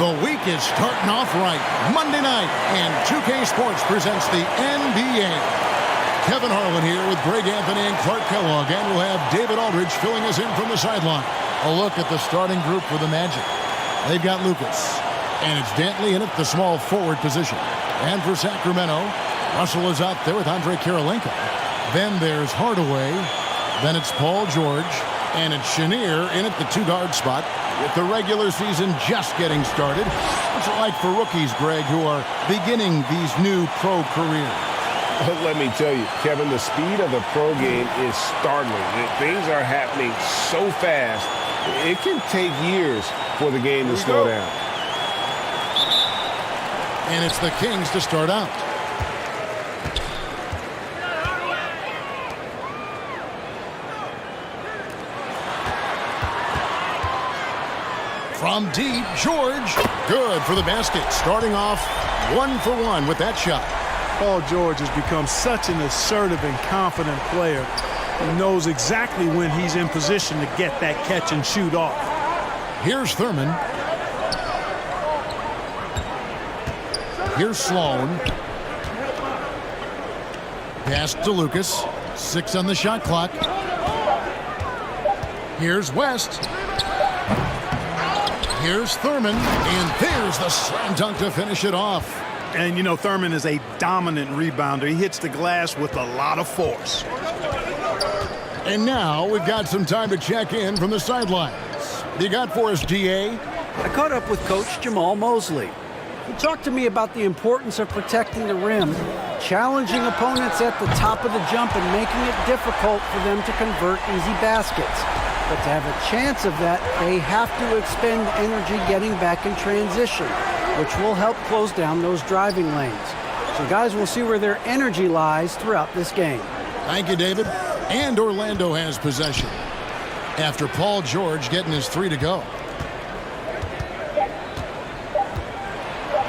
The week is starting off right. Monday night, and 2K Sports presents the NBA. Kevin Harlan here with Greg Anthony and Clark Kellogg, and we'll have David Aldridge filling us in from the sideline. A look at the starting group for the Magic. They've got Lucas, and it's Dantley in at the small forward position. And for Sacramento, Russell is out there with Andrei Kirilenko. Then there's Hardaway. Then it's Paul George. And it's Chenier in at the two-guard spot. With the regular season just getting started, what's it like for rookies, Greg, who are beginning these new pro careers? Let me tell you, Kevin, the speed of the pro game is startling. Things are happening so fast, it can take years for the game to slow down. And it's the Kings to start out. From deep, George. Good for the basket. Starting off 1 for 1 with that shot. Paul George has become such an assertive and confident player. He knows exactly when he's in position to get that catch and shoot off. Here's Thurman. Here's Sloan. Pass to Lucas. 6 on the shot clock. Here's West. Here's Thurman, and there's the slam dunk to finish it off. And, you know, Thurman is a dominant rebounder. He hits the glass with a lot of force. And now we've got some time to check in from the sidelines. You got for us, DA? I caught up with Coach Jamal Mosley. He talked to me about the importance of protecting the rim, challenging opponents at the top of the jump, and making it difficult for them to convert easy baskets. But to have a chance of that, they have to expend energy getting back in transition, which will help close down those driving lanes. So guys, we'll see where their energy lies throughout this game. Thank you, David. And Orlando has possession after Paul George getting his 3 to go.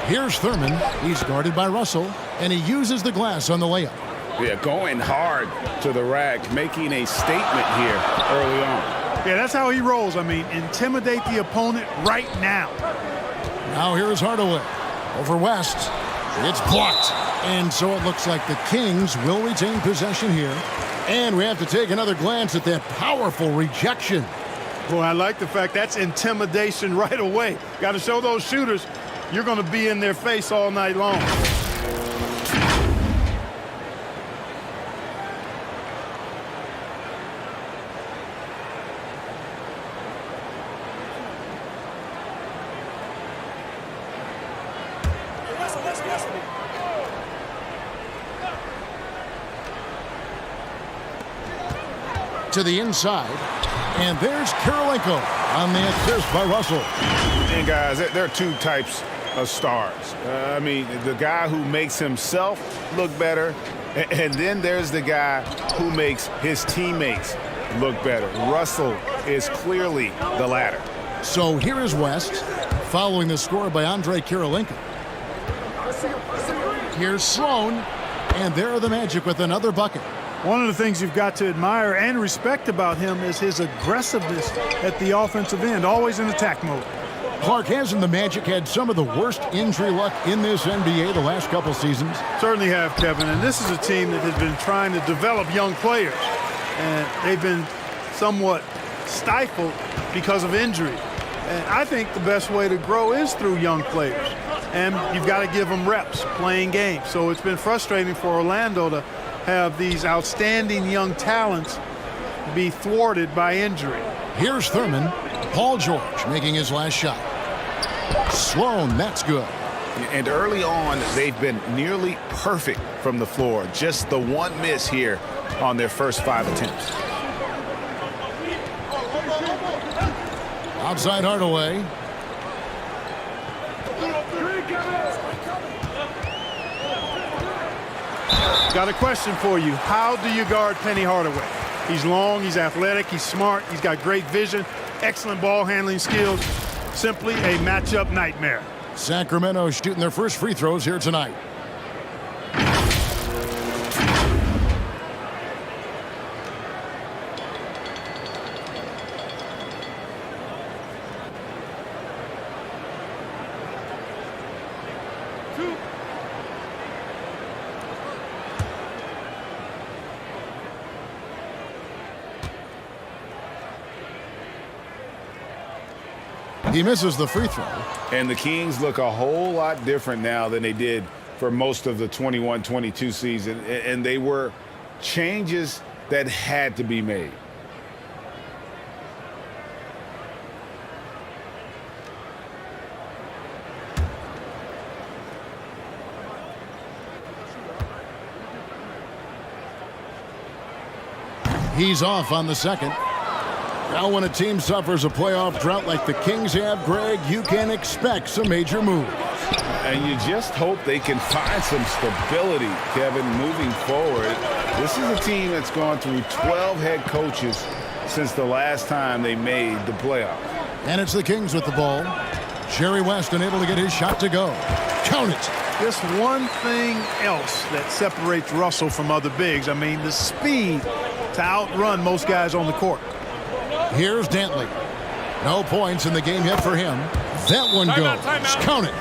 Here's Thurman. He's guarded by Russell, and he uses the glass on the layup. Yeah, going hard to the rack, making a statement here early on. Yeah, that's how he rolls. I mean, intimidate the opponent right now. Now here's Hardaway. Over West. It's blocked. And so it looks like the Kings will retain possession here. And we have to take another glance at that powerful rejection. Boy, I like the fact that's intimidation right away. Got to show those shooters you're going to be in their face all night long. To the inside, and there's Kirilenko on the assist by Russell. And guys, there are two types of stars. I mean, the guy who makes himself look better, and then there's the guy who makes his teammates look better. Russell is clearly the latter. So here is West, following the score by Andrei Kirilenko. Here's Sloan, and there are the Magic with another bucket. One of the things you've got to admire and respect about him is his aggressiveness at the offensive end, always in attack mode. Clark, hasn't the Magic had some of the worst injury luck in this NBA the last couple seasons? Certainly have, Kevin, and this is a team that has been trying to develop young players, and they've been somewhat stifled because of injury. And I think the best way to grow is through young players, and you've got to give them reps, playing games. So it's been frustrating for Orlando to have these outstanding young talents be thwarted by injury. Here's Thurman. Paul George making his last shot. Sloan, that's good. And early on, they've been nearly perfect from the floor. Just the one miss here on their first 5 attempts. Outside Hardaway. Got a question for you. How do you guard Penny Hardaway? He's long, he's athletic, he's smart, he's got great vision, excellent ball handling skills. Simply a matchup nightmare. Sacramento shooting their first free throws here tonight. He misses the free throw. And the Kings look a whole lot different now than they did for most of the 21-22 season. And they were changes that had to be made. He's off on the second. Now when a team suffers a playoff drought like the Kings have, Greg, you can expect some major moves. And you just hope they can find some stability, Kevin, moving forward. This is a team that's gone through 12 head coaches since the last time they made the playoffs. And it's the Kings with the ball. Jerry West unable to get his shot to go. Count it. Just one thing else that separates Russell from other bigs. I mean, the speed to outrun most guys on the court. Here's Dantley. No points in the game yet for him. That one goes. Count it.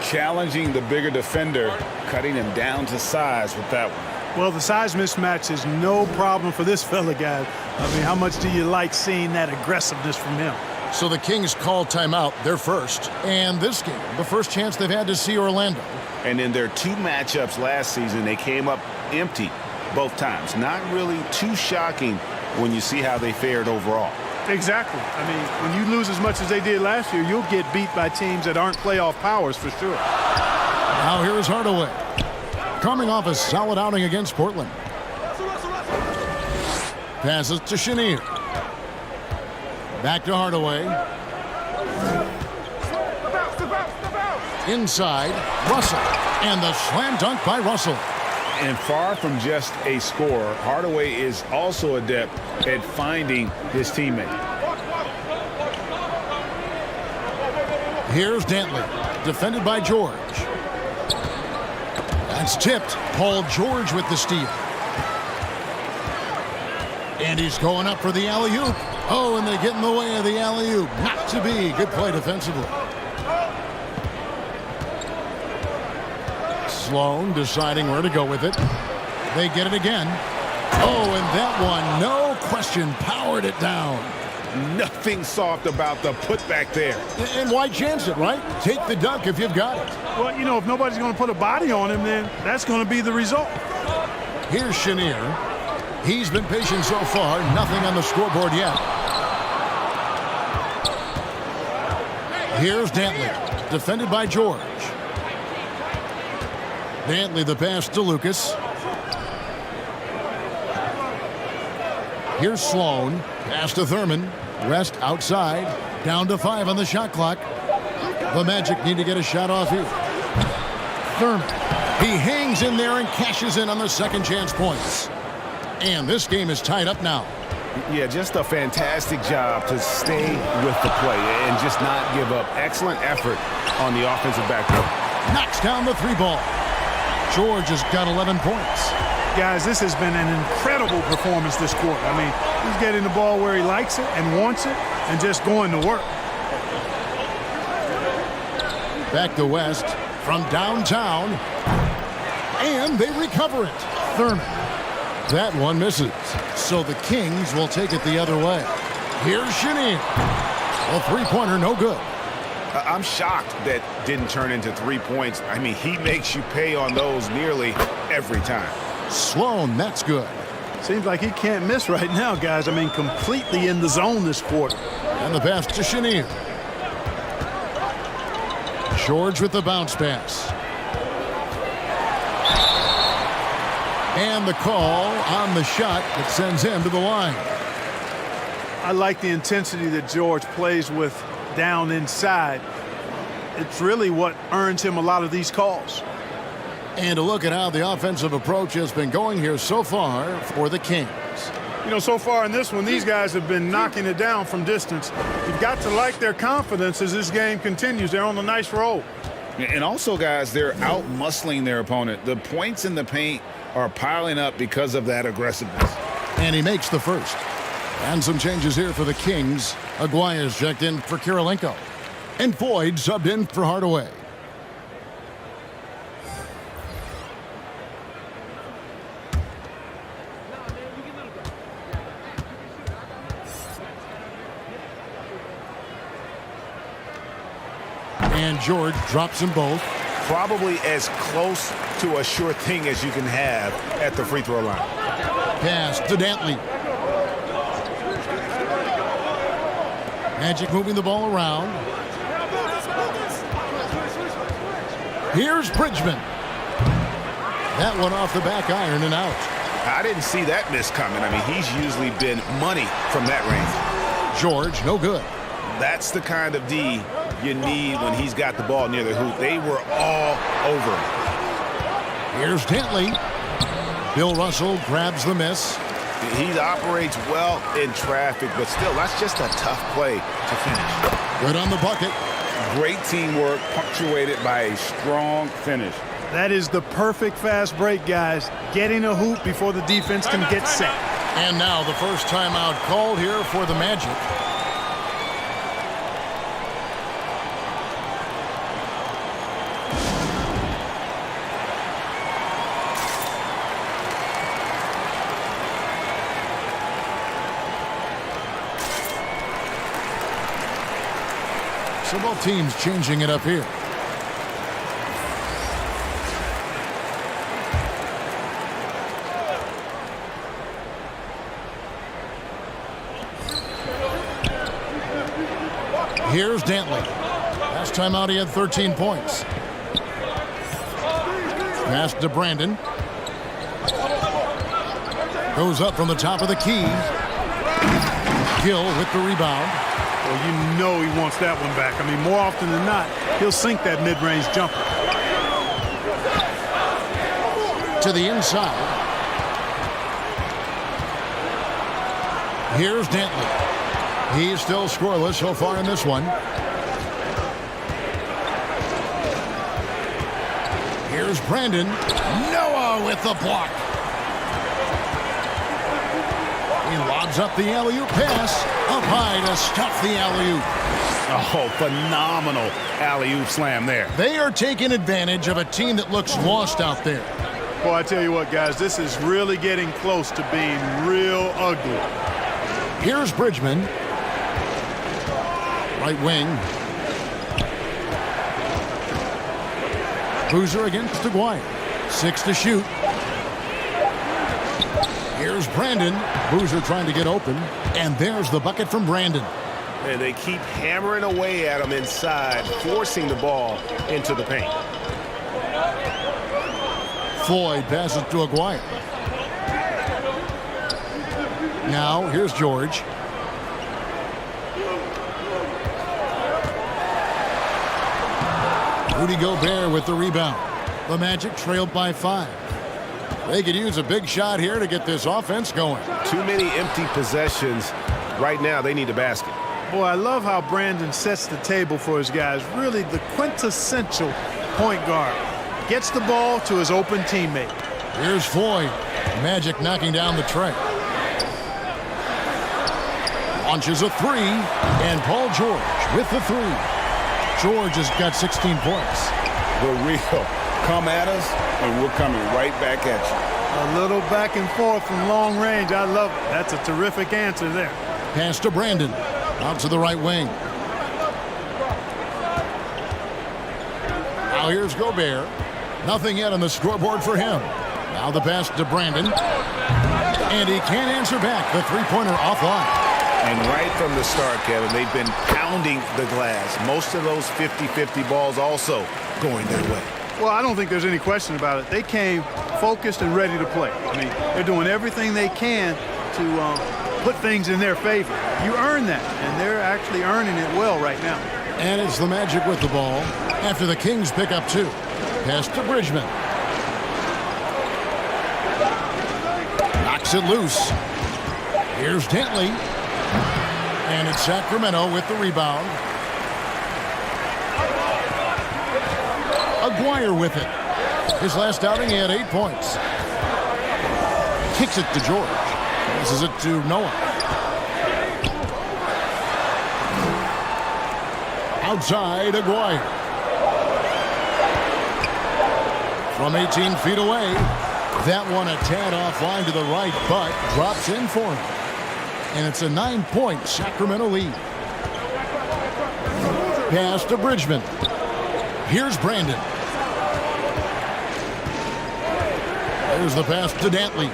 Challenging the bigger defender, cutting him down to size with that one. Well, the size mismatch is no problem for this fella, guys. I mean, how much do you like seeing that aggressiveness from him? So the Kings call timeout, their first. And this game, the first chance they've had to see Orlando. And in their two matchups last season, they came up empty both times. Not really too shocking when you see how they fared overall. Exactly. I mean, when you lose as much as they did last year, you'll get beat by teams that aren't playoff powers for sure. Now here's Hardaway. Coming off a solid outing against Portland. Passes to Chenier. Back to Hardaway. Inside, Russell. And the slam dunk by Russell. And far from just a scorer, Hardaway is also adept at finding his teammate. Here's Dantley, defended by George. That's tipped. Paul George with the steal. And he's going up for the alley-oop. Oh, and they get in the way of the alley-oop. Not to be. Good play defensively. Sloan deciding where to go with it. They get it again. Oh, and that one, no question, powered it down. Nothing soft about the putback there. And why chance it, right? Take the dunk if you've got it. Well, you know, if nobody's going to put a body on him, then that's going to be the result. Here's Chenier. He's been patient so far. Nothing on the scoreboard yet. Here's Dantley, defended by George. Dantley the pass to Lucas. Here's Sloan. Pass to Thurman. West outside. Down to 5 on the shot clock. The Magic need to get a shot off here. Thurman. He hangs in there and cashes in on the second chance points. And this game is tied up now. Yeah, just a fantastic job to stay with the play and just not give up. Excellent effort on the offensive backcourt. Knocks down the 3 ball. George has got 11 points. Guys, this has been an incredible performance this quarter. I mean, he's getting the ball where he likes it and wants it and just going to work. Back to West from downtown. And they recover it. Thurman. That one misses. So the Kings will take it the other way. Here's Chenier. A three-pointer, no good. I'm shocked that didn't turn into 3 points. I mean, he makes you pay on those nearly every time. Sloan, that's good. Seems like he can't miss right now, guys. I mean, completely in the zone this quarter. And the pass to Chenier. George with the bounce pass. And the call on the shot that sends him to the line. I like the intensity that George plays with down inside. It's really what earns him a lot of these calls. And to look at how the offensive approach has been going here so far for the Kings. You know, so far in this one, these guys have been knocking it down from distance. You've got to like their confidence as this game continues. They're on a nice roll. And also, guys, they're out-muscling their opponent. The points in the paint are piling up because of that aggressiveness. And he makes the first. And some changes here for the Kings. Aguirre's checked in for Kirilenko. And Boyd subbed in for Hardaway. And George drops them both. Probably as close to a sure thing as you can have at the free throw line. Pass to Dantley. Magic moving the ball around. Here's Bridgman. That one off the back iron and out. I didn't see that miss coming. I mean, he's usually been money from that range. George, no good. That's the kind of D you need when he's got the ball near the hoop. They were all over him. Here's Dantley. Bill Russell grabs the miss. He operates well in traffic, but still, that's just a tough play to finish. Good on the bucket. Great teamwork, punctuated by a strong finish. That is the perfect fast break, guys. Getting a hoop before the defense can get set. And now the first timeout called here for the Magic. So both teams changing it up here. Here's Dantley. Last time out he had 13 points. Pass to Brandon. Goes up from the top of the key. Gill with the rebound. Well, you know he wants that one back. I mean, more often than not, he'll sink that mid-range jumper. To the inside. Here's Dantley. He's still scoreless so far in this one. Here's Brandon. Noah with the block. He lobs up the alley-oop pass. Up high to stuff the alley-oop. Oh, phenomenal alley-oop slam there. They are taking advantage of a team that looks lost out there. Boy, I tell you what, guys, this is really getting close to being real ugly. Here's Bridgman. Right wing. Boozer against Aguirre. 6 to shoot. Here's Brandon. Boozer trying to get open. And there's the bucket from Brandon. And they keep hammering away at him inside, forcing the ball into the paint. Floyd passes to Aguirre. Now, here's George. Rudy Gobert with the rebound. The Magic trailed by 5. They could use a big shot here to get this offense going. Too many empty possessions. Right now, they need a basket. Boy, I love how Brandon sets the table for his guys. Really the quintessential point guard. Gets the ball to his open teammate. Here's Floyd. Magic knocking down the tray. Launches a 3. And Paul George with the 3. George has got 16 points. The real. Come at us, and we're coming right back at you. A little back and forth from long range. I love it. That's a terrific answer there. Pass to Brandon. Out to the right wing. Now here's Gobert. Nothing yet on the scoreboard for him. Now the pass to Brandon. And he can't answer back. The three-pointer offline. And right from the start, Kevin, they've been pounding the glass. Most of those 50-50 balls also going their way. Well, I don't think there's any question about it. They came focused and ready to play. I mean, they're doing everything they can to put things in their favor. You earn that, and they're actually earning it well right now. And it's the Magic with the ball after the Kings pick up 2. Pass to Bridgman. Knocks it loose. Here's Dantley. And it's Sacramento with the rebound. Aguirre with it. His last outing, he had 8 points. Kicks it to George. Passes it to Noah. Outside, Aguirre. From 18 feet away. That one a tad offline to the right, but drops in for him. And it's a 9-point Sacramento lead. Pass to Bridgman. Here's Brandon. There's the pass to Dantley.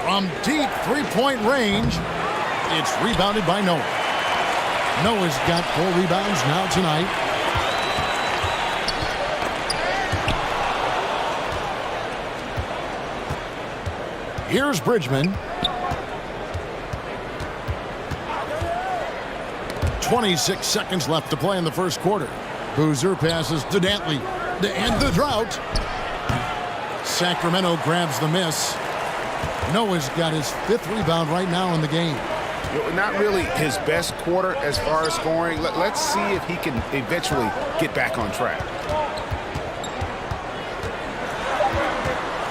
From deep three-point range, it's rebounded by Noah. Noah's got 4 rebounds now tonight. Here's Bridgman. 26 seconds left to play in the first quarter. Boozer passes to Dantley to end the drought. Sacramento grabs the miss. Noah's got his 5th rebound right now in the game. Not really his best quarter as far as scoring. Let's see if he can eventually get back on track.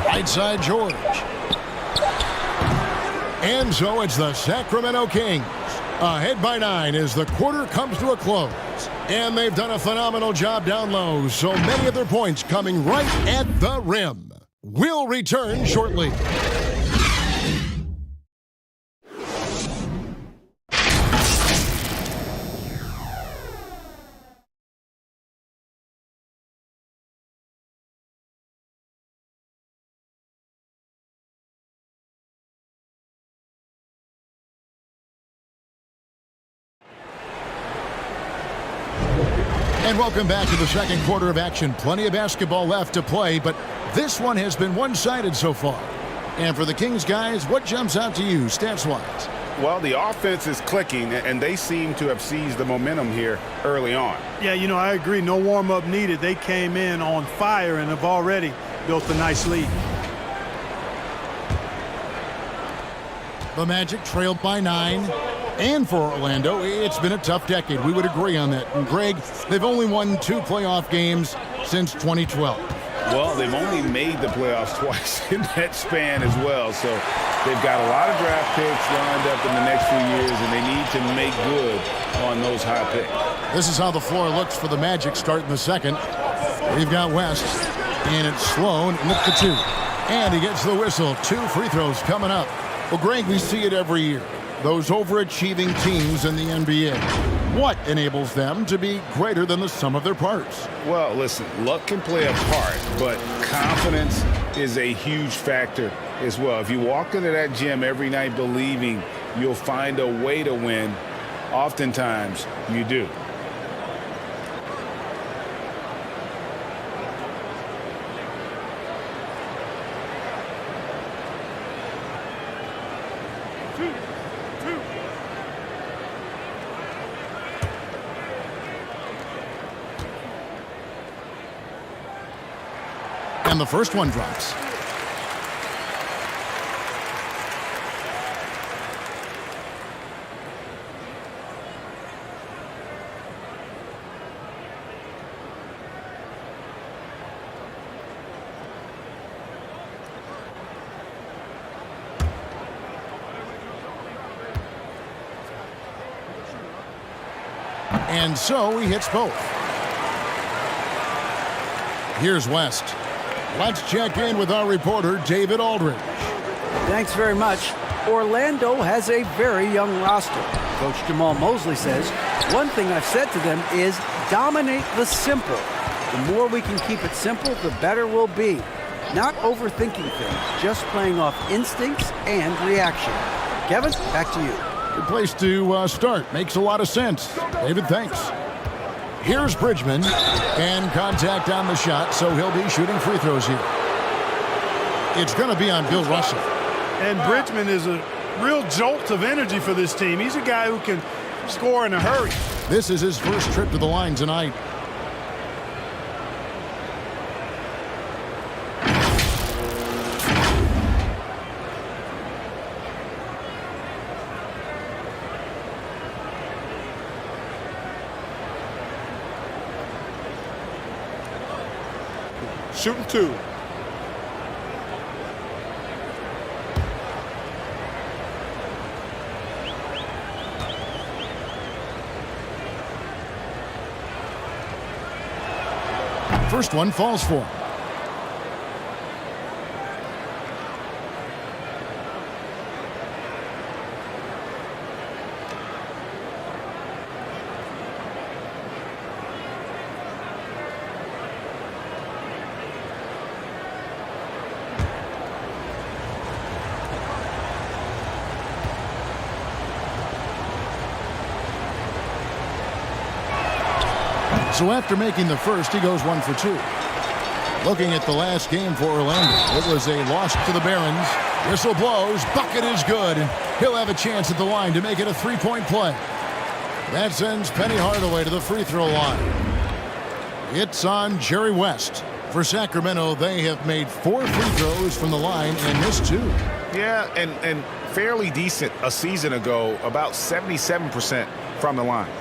Right side George. And so it's the Sacramento Kings ahead by 9 as the quarter comes to a close. And they've done a phenomenal job down low, so many of their points coming right at the rim. We'll return shortly. And welcome back to the second quarter of action. Plenty of basketball left to play, but this one has been one-sided so far. And for the Kings guys, what jumps out to you stats-wise? Well, the offense is clicking, and they seem to have seized the momentum here early on. Yeah, I agree. No warm-up needed. They came in on fire and have already built a nice lead. The Magic trailed by 9. And for Orlando, it's been a tough decade. We would agree on that. And Greg, they've only won 2 playoff games since 2012. Well, they've only made the playoffs twice in that span as well. So they've got a lot of draft picks lined up in the next few years, and they need to make good on those high picks. This is how the floor looks for the Magic starting the second. We've got West, and it's Sloan. Look to 2. And he gets the whistle. 2 free throws coming up. Well, Greg, we see it every year. Those overachieving teams in the NBA. What enables them to be greater than the sum of their parts? Well, listen, luck can play a part, but confidence is a huge factor as well. If you walk into that gym every night believing you'll find a way to win, oftentimes you do. And the first one drops. And so he hits both. Here's West. Let's check in with our reporter, David Aldridge. Thanks very much. Orlando has a very young roster. Coach Jamal Mosley says, one thing I've said to them is dominate the simple. The more we can keep it simple, the better we'll be. Not overthinking things, just playing off instincts and reaction. Kevin, back to you. Good place to start. Makes a lot of sense. David, thanks. Here's Bridgman, and contact on the shot, so he'll be shooting free throws here. It's going to be on Bill Russell. And Bridgman is a real jolt of energy for this team. He's a guy who can score in a hurry. This is his first trip to the line tonight. Shooting 2. First one falls for him. So after making the first, he goes 1 for 2. Looking at the last game for Orlando, it was a loss to the Barons. Whistle blows, bucket is good, and he'll have a chance at the line to make it a 3-point play. That sends Penny Hardaway to the free throw line. It's on Jerry West. For Sacramento, they have made 4 free throws from the line and missed 2. Yeah, and fairly decent a season ago, about 77% from the line.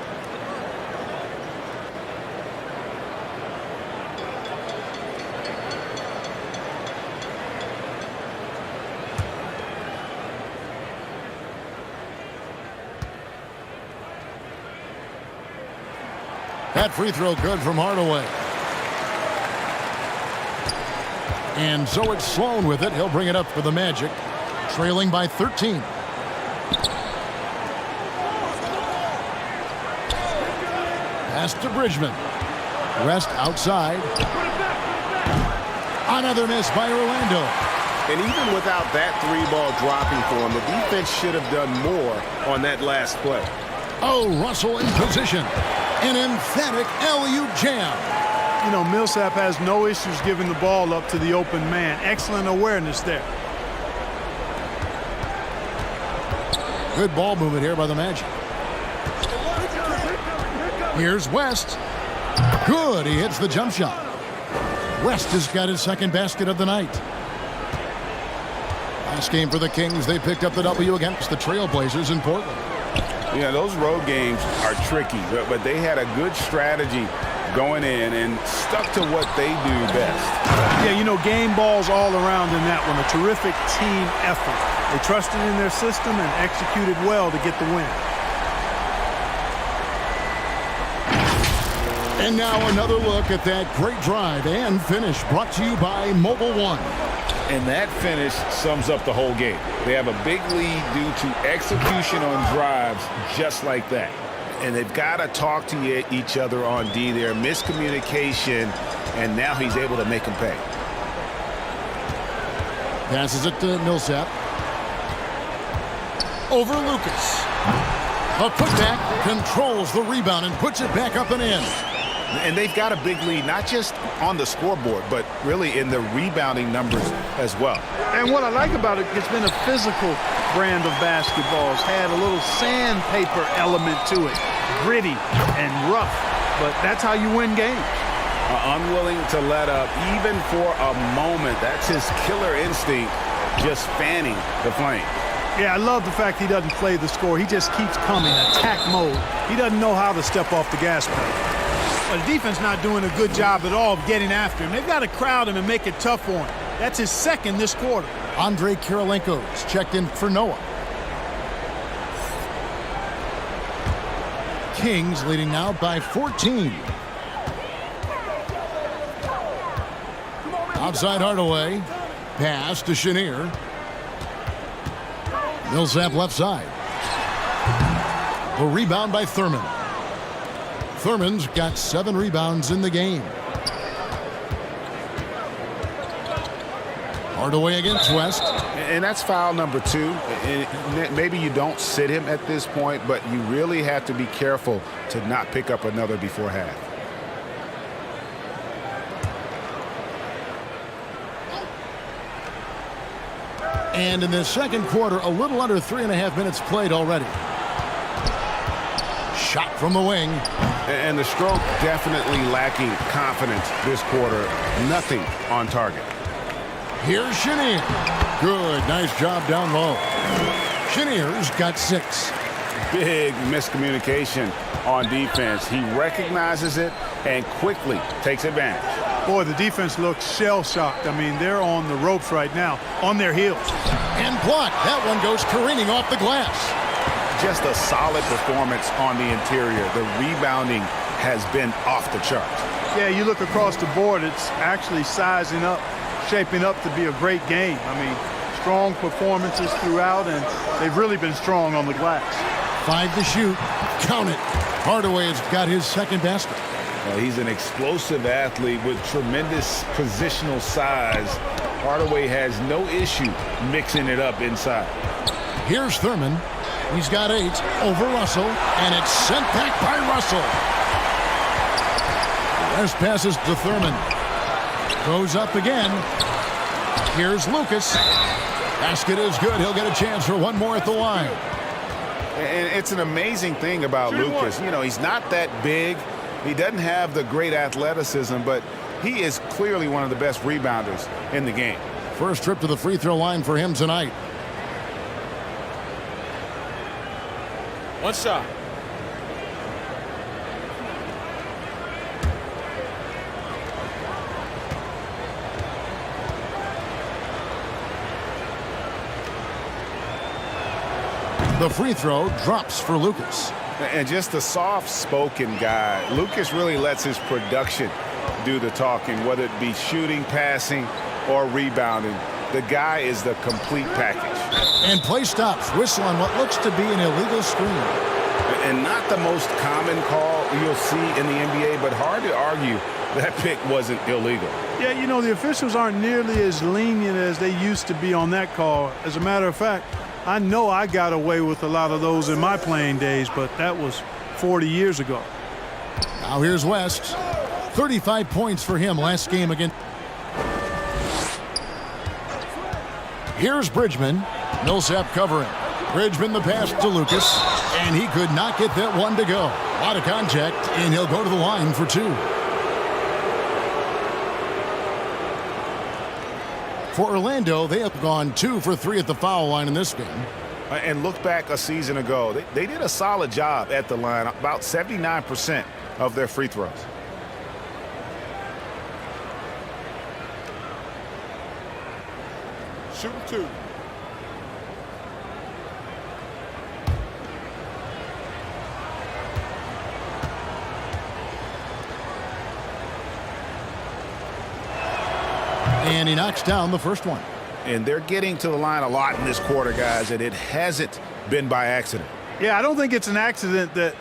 That free throw good from Hardaway. And so it's Sloan with it. He'll bring it up for the Magic, trailing by 13. Pass to Bridgman. West outside. Another miss by Orlando. And even without that 3-ball dropping for him, the defense should have done more on that last play. Oh, Russell in position. An emphatic alley-oop jam. You know, Millsap has no issues giving the ball up to the open man. Excellent awareness there. Good ball movement here by the Magic. Here's West. Good. He hits the jump shot. West has got his second basket of the night. Last game for the Kings, they picked up the W against the Trailblazers in Portland. Yeah, those road games are tricky, but they had a good strategy going in and stuck to what they do best. Yeah, you know, game balls all around in that one. A terrific team effort. They trusted in their system and executed well to get the win. And now another look at that great drive and finish brought to you by Mobile One. And that finish sums up the whole game. They have a big lead due to execution on drives just like that. And they've got to talk to each other on D there. Miscommunication, and now he's able to make them pay. Passes it to Millsap. Over Lucas. A putback, controls the rebound and puts it back up and in. And they've got a big lead, not just on the scoreboard, but really in the rebounding numbers as well. And what I like about it, it's been a physical brand of basketball. It's had a little sandpaper element to it. Gritty and rough, but that's how you win games. Unwilling to let up, even for a moment. That's his killer instinct, just fanning the flame. Yeah, I love the fact he doesn't play the score. He just keeps coming, attack mode. He doesn't know how to step off the gas pedal. But the defense not doing a good job at all of getting after him. They've got to crowd him and make it tough for him. That's his second this quarter. Andre Kirilenko's checked in for Noah. Kings leading now by 14. Outside Hardaway. Pass to Chenier. Millsap left side. A rebound by Thurman. Thurman's got 7 rebounds in the game. Hardaway against West. And that's foul number 2. And maybe you don't sit him at this point, but you really have to be careful to not pick up another before half. And in the second quarter, a little under 3.5 minutes played already. Shot from the wing. And the stroke definitely lacking confidence this quarter. Nothing on target. Here's Chenier. Good, nice job down low. Chenier's got 6. Big miscommunication on defense. He recognizes it and quickly takes advantage. Boy, the defense looks shell-shocked. I mean, they're on the ropes right now, on their heels. And blocked. That one goes careening off the glass. Just a solid performance on the interior. The rebounding has been off the charts. Yeah, you look across the board, it's actually sizing up, shaping up to be a great game. I mean, strong performances throughout, and they've really been strong on the glass. 5 to shoot. Count it. Hardaway has got his second basket. He's an explosive athlete with tremendous positional size. Hardaway has no issue mixing it up inside. Here's Thurman. He's got 8 over Russell, and it's sent back by Russell. Pass passes to Thurman. Goes up again. Here's Lucas. Basket is good. He'll get a chance for one more at the line. And it's an amazing thing about Lucas. You know, he's not that big. He doesn't have the great athleticism, but he is clearly one of the best rebounders in the game. First trip to the free throw line for him tonight. One shot. The free throw drops for Lucas. And just a soft-spoken guy. Lucas really lets his production do the talking, whether it be shooting, passing, or rebounding. The guy is the complete package. And play stops. Whistle on what looks to be an illegal screen. And not the most common call you'll see in the NBA, but hard to argue that pick wasn't illegal. Yeah, you know, the officials aren't nearly as lenient as they used to be on that call. As a matter of fact, I know I got away with a lot of those in my playing days, but that was 40 years ago. Now here's West. 35 points for him last game again. Here's Bridgman. Millsap covering. Bridgman the pass to Lucas, and he could not get that one to go. A lot of contact, and he'll go to the line for two. For Orlando, they have gone 2 for 3 at the foul line in this game. And look back a season ago. They did a solid job at the line, about 79% of their free throws. Shooting 2. And he knocks down the first one. And they're getting to the line a lot in this quarter, guys, and it hasn't been by accident. Yeah, I don't think it's an accident that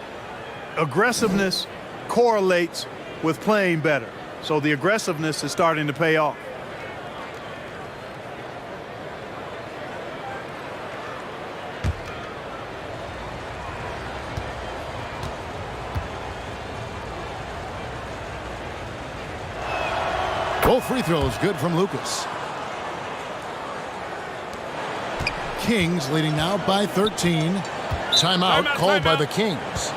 aggressiveness correlates with playing better. So the aggressiveness is starting to pay off. Both free throws good from Lucas. Kings leading now by 13. Timeout called by the Kings.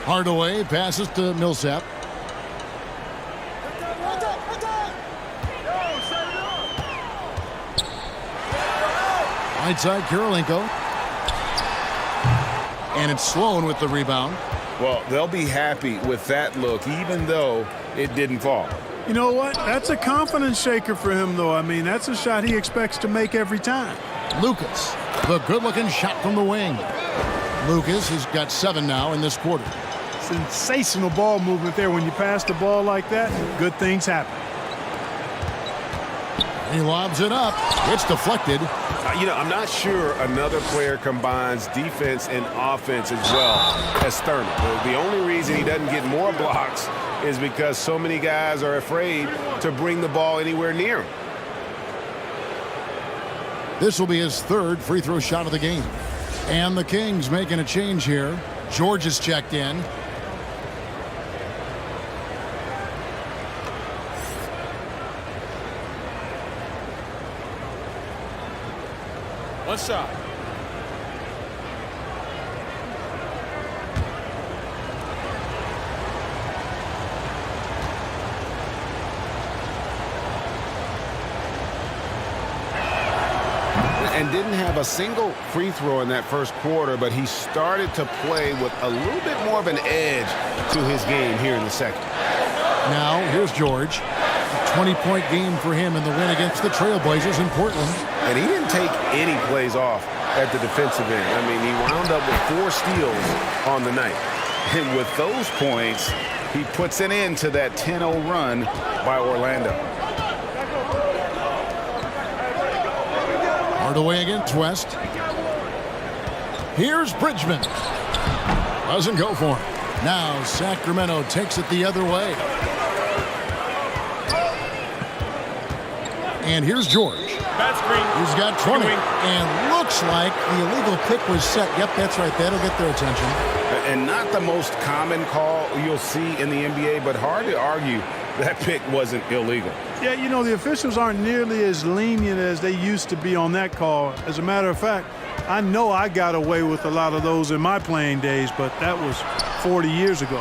Hardaway passes to Millsap. Right side, Kirilenko. And it's Sloan with the rebound. Well, they'll be happy with that look, even though it didn't fall. You know what? That's a confidence shaker for him, though. I mean, that's a shot he expects to make every time. Lucas, the good-looking shot from the wing. Lucas has got 7 now in this quarter. Sensational ball movement there. When you pass the ball like that, good things happen. He lobs it up. It's deflected. You know, I'm not sure another player combines defense and offense as well as Thurman. The only reason he doesn't get more blocks is because so many guys are afraid to bring the ball anywhere near him. This will be his 3rd free throw shot of the game. And the Kings making a change here. George is checked in. One shot. And didn't have a single free throw in that first quarter, but he started to play with a little bit more of an edge to his game here in the second. Now, here's George. A 20-point game for him in the win against the Trailblazers in Portland. And he didn't take any plays off at the defensive end. I mean, he wound up with 4 steals on the night. And with those points, he puts an end to that 10-0 run by Orlando. Hardaway against West. Here's Bridgman. Doesn't go for him. Now Sacramento takes it the other way. And here's George. Bad screen. He's got 20. And looks like the illegal pick was set. Yep, that's right. That'll get their attention. And not the most common call you'll see in the NBA, but hard to argue that pick wasn't illegal. Yeah, you know, the officials aren't nearly as lenient as they used to be on that call. As a matter of fact, I know I got away with a lot of those in my playing days, but that was 40 years ago.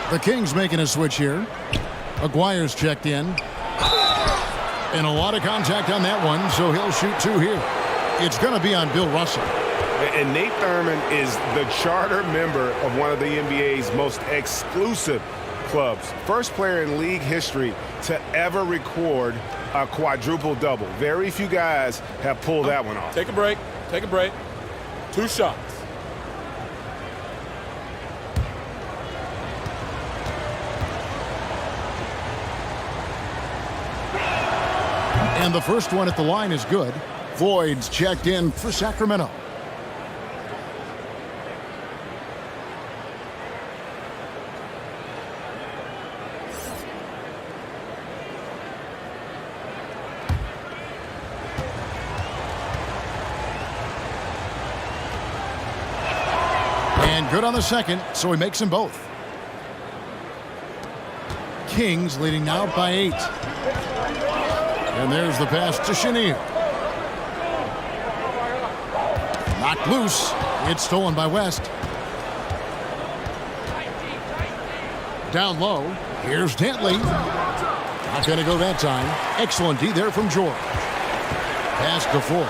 The Kings making a switch here. Aguirre's checked in. And a lot of contact on that one, so he'll shoot 2 here. It's going to be on Bill Russell. And Nate Thurman is the charter member of one of the NBA's most exclusive clubs. First player in league history to ever record a quadruple-double. Very few guys have pulled that one off. Take a break. Take a break. 2 shots. And the first one at the line is good. Floyd's checked in for Sacramento. And good on the second, so he makes them both. Kings leading now by 8. And there's the pass to Chenier. Knocked loose. It's stolen by West. Down low. Here's Dantley. Not going to go that time. Excellent D there from George. Pass to Ford.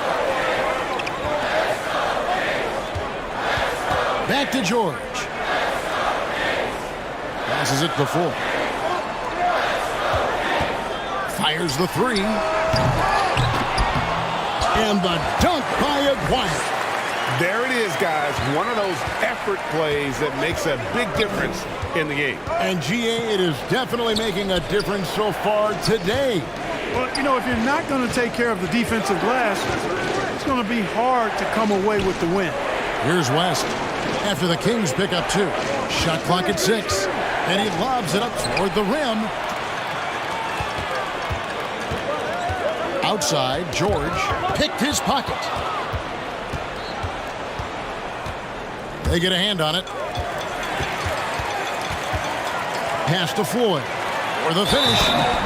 Back to George. Passes it to Ford. Fires the 3. And the dunk by Aguirre. There it is, guys. One of those effort plays that makes a big difference in the game. And GA, it is definitely making a difference so far today. Well, you know, if you're not going to take care of the defensive glass, it's going to be hard to come away with the win. Here's West. After the Kings pick up 2. Shot clock at 6. And he lobs it up toward the rim. Outside, George picked his pocket. They get a hand on it. Pass to Floyd. For the finish.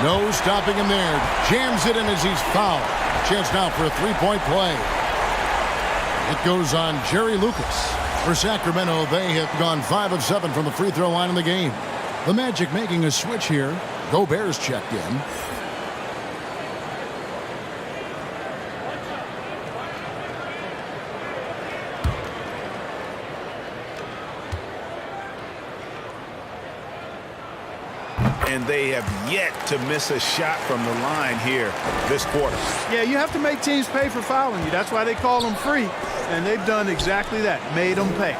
No stopping him there. Jams it in as he's fouled. Chance now for a 3-point play. It goes on Jerry Lucas. For Sacramento, they have gone 5 of 7 from the free throw line in the game. The Magic making a switch here. Gobert's checked in. And they have yet to miss a shot from the line here this quarter. Yeah, you have to make teams pay for fouling you. That's why they call them free. And they've done exactly that, made them pay.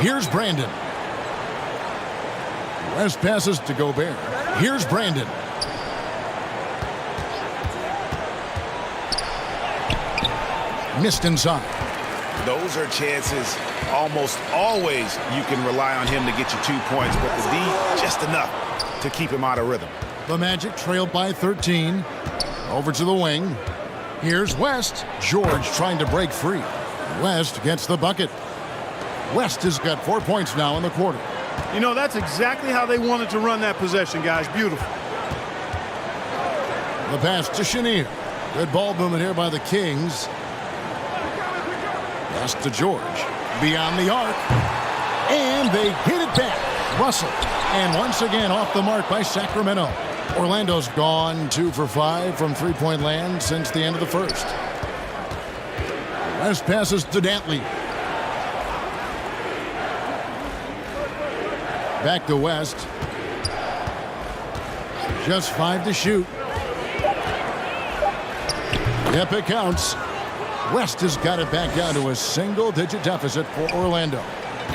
Here's Brandon. West passes to Gobert. Here's Brandon. Missed inside. Those are chances almost always you can rely on him to get you 2 points, but the D just enough to keep him out of rhythm. The Magic trailed by 13. Over to the wing. Here's West. George trying to break free. West gets the bucket. West has got 4 points now in the quarter. You know, that's exactly how they wanted to run that possession, guys. Beautiful. The pass to Chenier. Good ball movement here by the Kings. Pass to George. Beyond the arc. And they get it back. Russell. And once again off the mark by Sacramento. Orlando's gone 2 for 5 from three-point land since the end of the first. West passes to Dantley. Back to West. Just 5 to shoot. Yep, it counts. West has got it back down to a single-digit deficit for Orlando.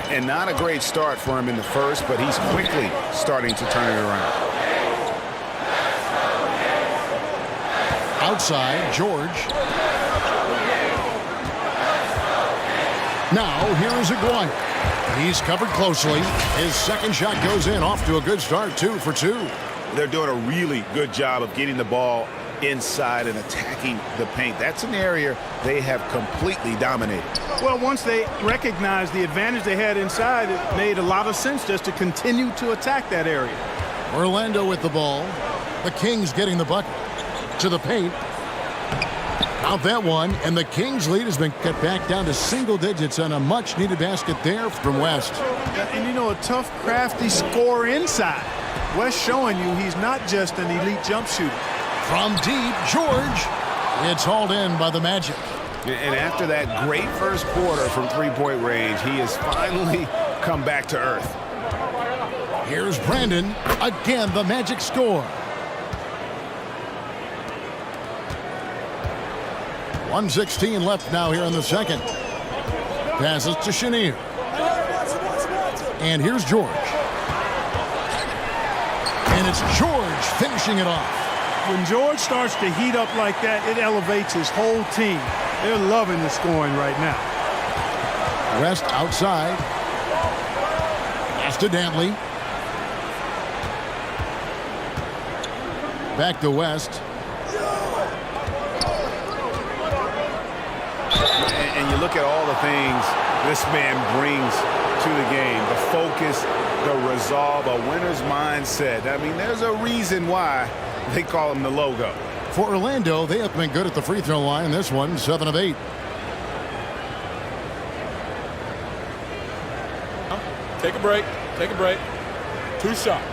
And not a great start for him in the first, but he's quickly starting to turn it around. Outside, George. Now, here is Aguirre. He's covered closely. His second shot goes in, off to a good start, 2 for 2. They're doing a really good job of getting the ball inside and attacking the paint. That's an area they have completely dominated. Well, once they recognized the advantage they had inside, it made a lot of sense just to continue to attack that area. Orlando with the ball. The Kings getting the bucket. To the paint. Out that one, and the Kings' lead has been cut back down to single digits on a much-needed basket there from West. And, you know, a tough, crafty scorer inside. West showing you he's not just an elite jump shooter. From deep, George. It's hauled in by the Magic. And after that great first quarter from three-point range, he has finally come back to earth. Here's Brandon. Again, the Magic score. 1:16 left now here in the second. Passes to Chenier. And here's George. And it's George finishing it off. When George starts to heat up like that, it elevates his whole team. They're loving the scoring right now. West outside. Pass to Dantley. Back to West. And you look at all the things this man brings to the game. The focus, the resolve, a winner's mindset. I mean, there's a reason why they call him the logo. For Orlando, they have been good at the free throw line. This one, 7 of 8. Take a break. Take a break. 2 shots.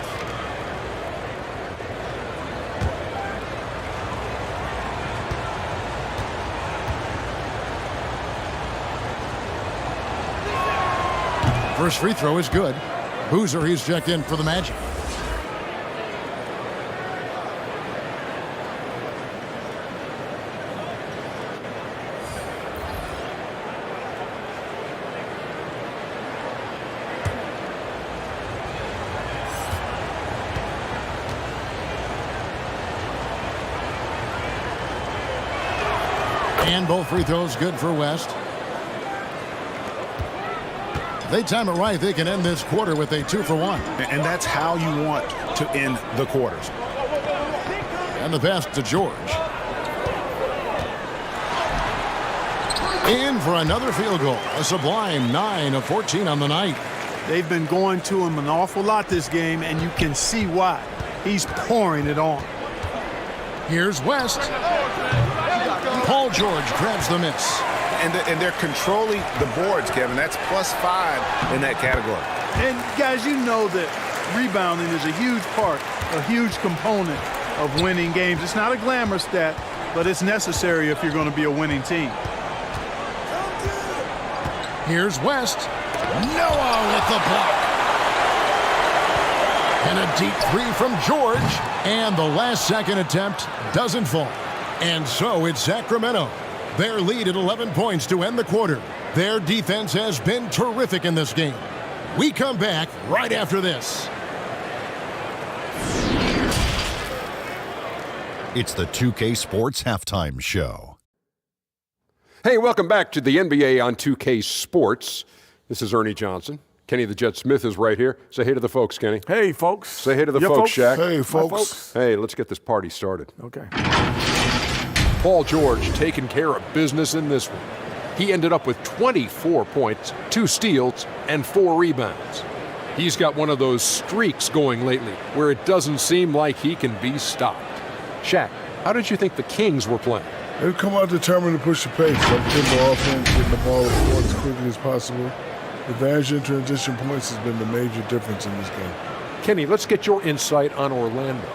First free throw is good. Boozer, he's checked in for the Magic. And both free throws good for West. They time it right, they can end this quarter with a 2 for 1. And that's how you want to end the quarters. And the pass to George. In for another field goal. A sublime 9 of 14 on the night. They've been going to him an awful lot this game, and you can see why. He's pouring it on. Here's West. Paul George grabs the miss. And they're controlling the boards, Kevin. That's +5 in that category. And, guys, you know that rebounding is a huge part, a huge component of winning games. It's not a glamour stat, but it's necessary if you're going to be a winning team. Here's West. Noah with the block. And a deep 3 from George. And the last second attempt doesn't fall. And so it's Sacramento. Their lead at 11 points to end the quarter. Their defense has been terrific in this game. We come back right after this. It's the 2K Sports Halftime Show. Hey, welcome back to the NBA on 2K Sports. This is Ernie Johnson. Kenny the Jet Smith is right here. Say hey to the folks, Kenny. Hey, folks. Say hey to the folks, Shaq. Hey, folks. Hey, let's get this party started. Okay. Paul George taking care of business in this one. He ended up with 24 points, 2 steals, and 4 rebounds. He's got one of those streaks going lately where it doesn't seem like he can be stopped. Shaq, how did you think the Kings were playing? They've come out determined to push the pace, like getting the offense, getting the ball up the court as quickly as possible. Advantage in transition points has been the major difference in this game. Kenny, let's get your insight on Orlando.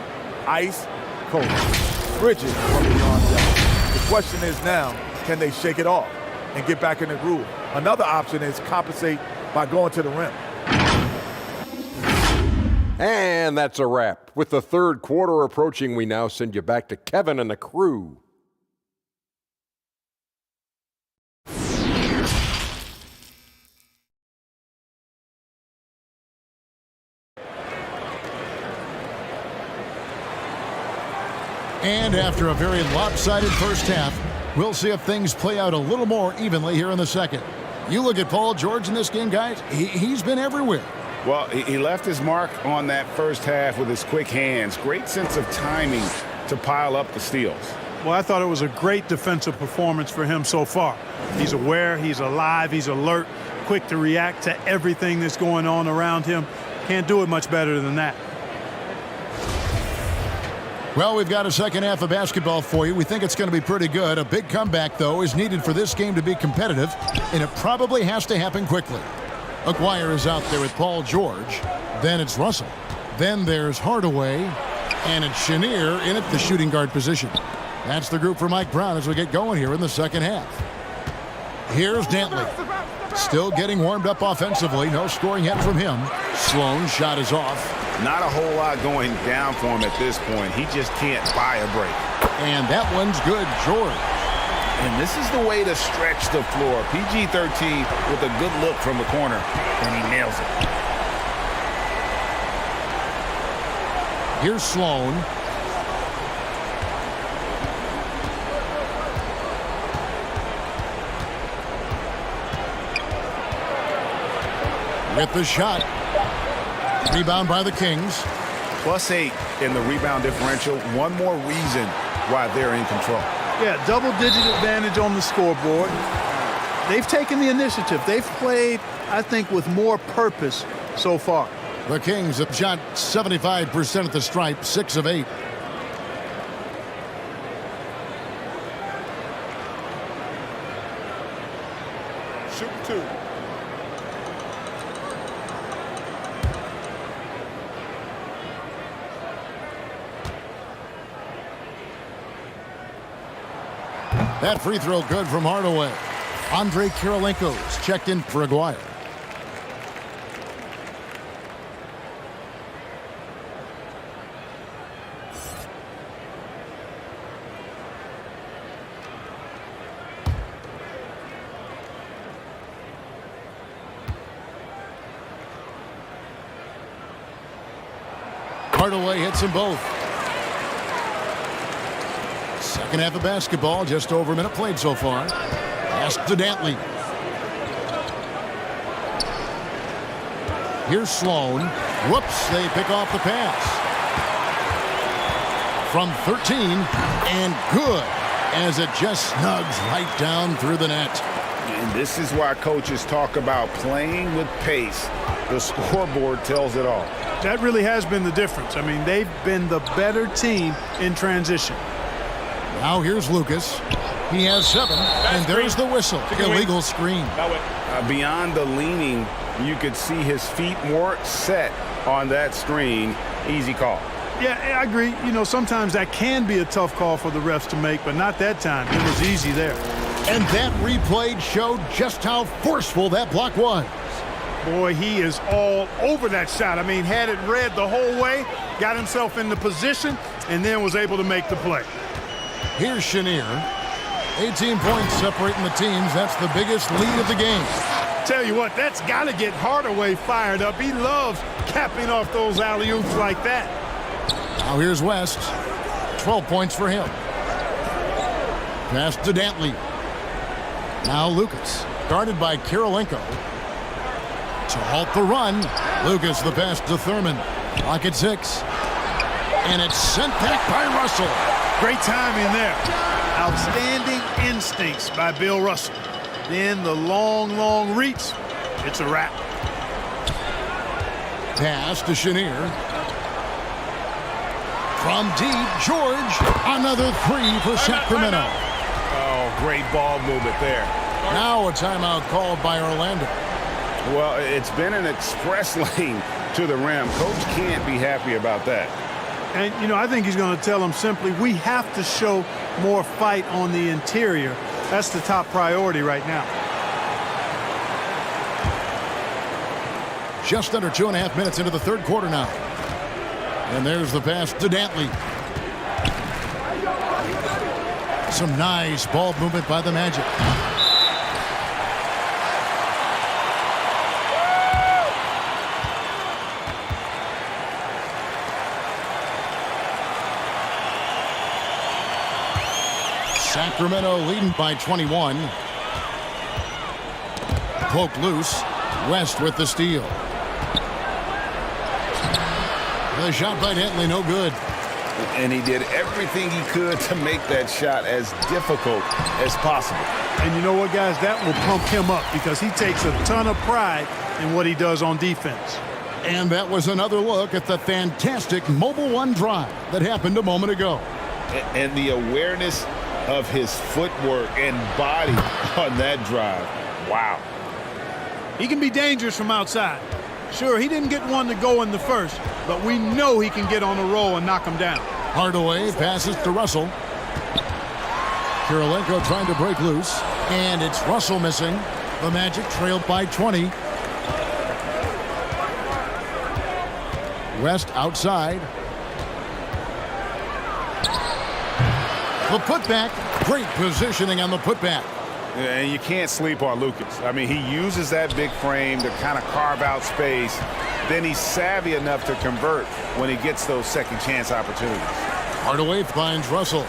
Ice cold. Bridges from beyond that. The question is now, can they shake it off and get back in the groove? Another option is compensate by going to the rim. And that's a wrap. With the third quarter approaching, we now send you back to Kevin and the crew. And after a very lopsided first half, we'll see if things play out a little more evenly here in the second. You look at Paul George in this game, guys, he's been everywhere. Well, he left his mark on that first half with his quick hands. Great sense of timing to pile up the steals. Well, I thought it was a great defensive performance for him so far. He's aware, he's alive, he's alert, quick to react to everything that's going on around him. Can't do it much better than that. Well, we've got a second half of basketball for you. We think it's going to be pretty good. A big comeback, though, is needed for this game to be competitive, and it probably has to happen quickly. Aguirre is out there with Paul George. Then it's Russell. Then there's Hardaway, and it's Chenier in at the shooting guard position. That's the group for Mike Brown as we get going here in the second half. Here's Dantley. Still getting warmed up offensively. No scoring yet from him. Sloan shot is off. Not a whole lot going down for him at this point. He just can't buy a break. And that one's good, George. And this is the way to stretch the floor. PG-13 with a good look from the corner, and he nails it. Here's Sloan. With the shot. Rebound by the Kings. +8 in the rebound differential. One more reason why they're in control. Yeah, double-digit advantage on the scoreboard. They've taken the initiative. They've played, I think, with more purpose so far. The Kings have shot 75% at the stripe, 6 of 8. Shoot 2. That free throw good from Hardaway. Andre Kirilenko's checked in for Aguirre. Hardaway hits them both. Second half of basketball, just over a minute played so far. Pass to Dantley. Here's Sloan. Whoops, they pick off the pass. From 13, and good, as it just snugs right down through the net. And this is why coaches talk about playing with pace. The scoreboard tells it all. That really has been the difference. I mean, they've been the better team in transition. Now here's Lucas. He has 7, and there's the whistle. Illegal screen. Beyond the leaning, you could see his feet more set on that screen. Easy call. Yeah, I agree. You know, sometimes that can be a tough call for the refs to make, but not that time. It was easy there. And that replay showed just how forceful that block was. Boy, he is all over that shot. I mean, had it read the whole way, got himself in the position, and then was able to make the play. Here's Chenier. 18 points separating the teams. That's the biggest lead of the game. Tell you what, that's got to get Hardaway fired up. He loves capping off those alley-oops like that. Now here's West. 12 points for him. Pass to Dantley. Now Lucas, guarded by Kirilenko. To halt the run, Lucas the pass to Thurman. Clock at 6. And it's sent back by Russell. Great timing there. Outstanding instincts by Bill Russell. Then the long, long reach. It's a wrap. Pass to Chenier. From deep, George. Another 3 for Sacramento. Oh, great ball movement there. Now a timeout called by Orlando. Well, it's been an express lane to the rim. Coach can't be happy about that. And, you know, I think he's going to tell them simply, we have to show more fight on the interior. That's the top priority right now. Just under 2.5 minutes into the third quarter now. And there's the pass to Dantley. Some nice ball movement by the Magic. Sacramento leading by 21. Poked loose. West with the steal. The shot by Dentley, no good. And he did everything he could to make that shot as difficult as possible. And you know what, guys? That will pump him up because he takes a ton of pride in what he does on defense. And that was another look at the fantastic Mobile One drive that happened a moment ago. And the awareness of his footwork and body on that drive. Wow. He can be dangerous from outside. Sure, he didn't get one to go in the first, but we know he can get on a roll and knock him down. Hardaway passes to Russell. Kirilenko trying to break loose. And it's Russell missing. The Magic trailed by 20. West outside. The putback. Great positioning on the putback. And you can't sleep on Lucas. I mean, he uses that big frame to kind of carve out space. Then he's savvy enough to convert when he gets those second chance opportunities. Hardaway finds Russell.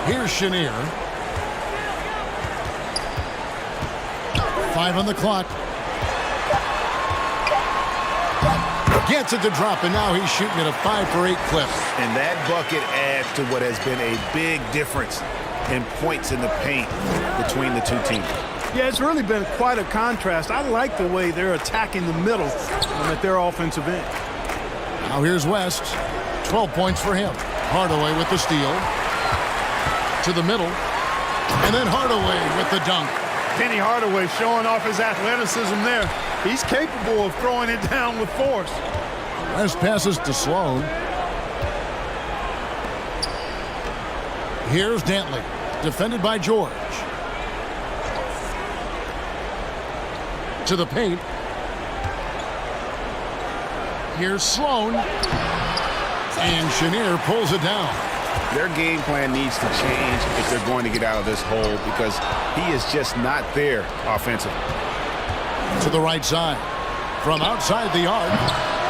Here's Chenier. 5 on the clock. Gets it to drop, and now he's shooting at a 5-for-8 clip. And that bucket adds to what has been a big difference in points in the paint between the two teams. Yeah, it's really been quite a contrast. I like the way they're attacking the middle at their offensive end. Now here's West. 12 points for him. Hardaway with the steal. To the middle. And then Hardaway with the dunk. Penny Hardaway showing off his athleticism there. He's capable of throwing it down with force. West passes to Sloan. Here's Dentley. Defended by George. To the paint. Here's Sloan. And Chenier pulls it down. Their game plan needs to change if they're going to get out of this hole because he is just not there offensively. To the right side. From outside the arc,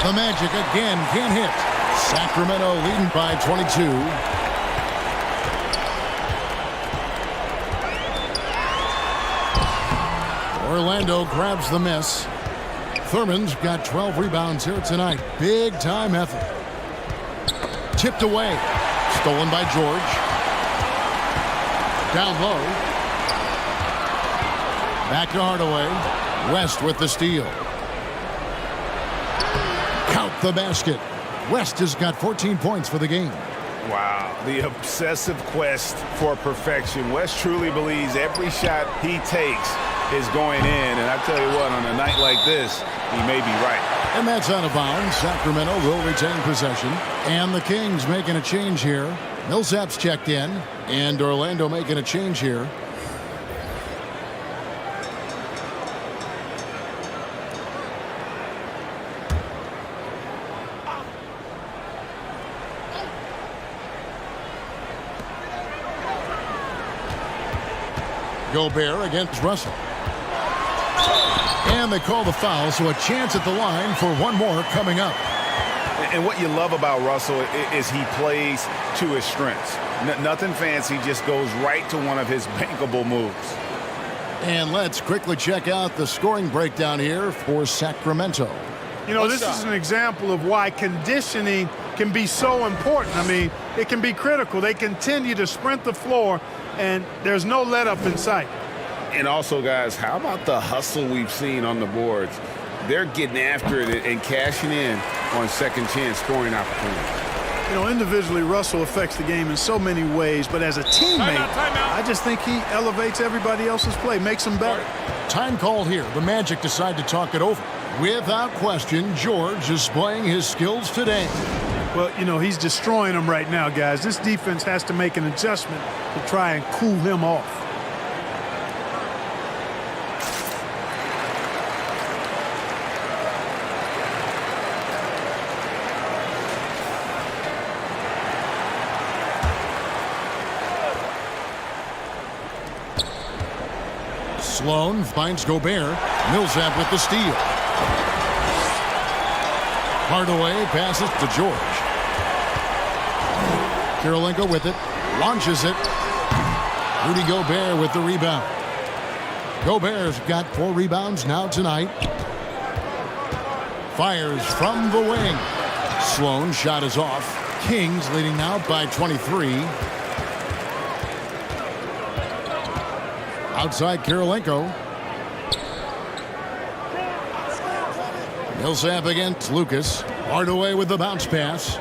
the Magic again can't hit. Sacramento leading by 22. Orlando grabs the miss. Thurman's got 12 rebounds here tonight. Big time effort. Tipped away. Stolen by George. Down low. Back to Hardaway. West with the steal. Count the basket. West has got 14 points for the game. Wow, the obsessive quest for perfection. West truly believes every shot he takes is going in. And I tell you what, on a night like this, he may be right. And that's out of bounds. Sacramento will retain possession. And the Kings making a change here. Millsap's checked in. And Orlando making a change here. Gobert against Russell. And they call the foul, so a chance at the line for one more coming up. And what you love about Russell is he plays to his strengths. Nothing fancy, just goes right to one of his bankable moves. And let's quickly check out the scoring breakdown here for Sacramento. You know, this is an example of why conditioning can be so important. I mean, it can be critical. They continue to sprint the floor, and there's no let up in sight. And also, guys, how about the hustle we've seen on the boards? They're getting after it and cashing in on second chance scoring opportunities. You know, individually, Russell affects the game in so many ways, but as a teammate, I just think he elevates everybody else's play, makes them better. Time called here. The Magic decide to talk it over. Without question, George is displaying his skills today. Well, you know, he's destroying them right now, guys. This defense has to make an adjustment to try and cool him off. Sloan finds Gobert. Millsap with the steal. Hardaway passes to George. Kirilenko with it. Launches it. Rudy Gobert with the rebound. Gobert's got 4 rebounds now tonight. Fires from the wing. Sloan shot is off. Kings leading now by 23. Outside Kirilenko. Millsap against Lucas. Hardaway with the bounce pass.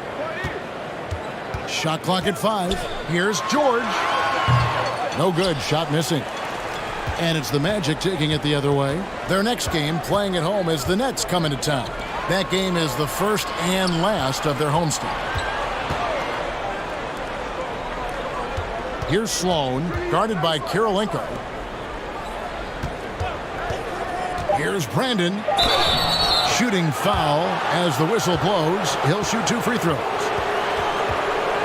Shot clock at 5. Here's George. No good. Shot missing. And it's the Magic taking it the other way. Their next game, playing at home, as the Nets come into town. That game is the first and last of their homestand. Here's Sloan, guarded by Kirilenko. Here's Brandon. Shooting foul as the whistle blows. He'll shoot 2 free throws.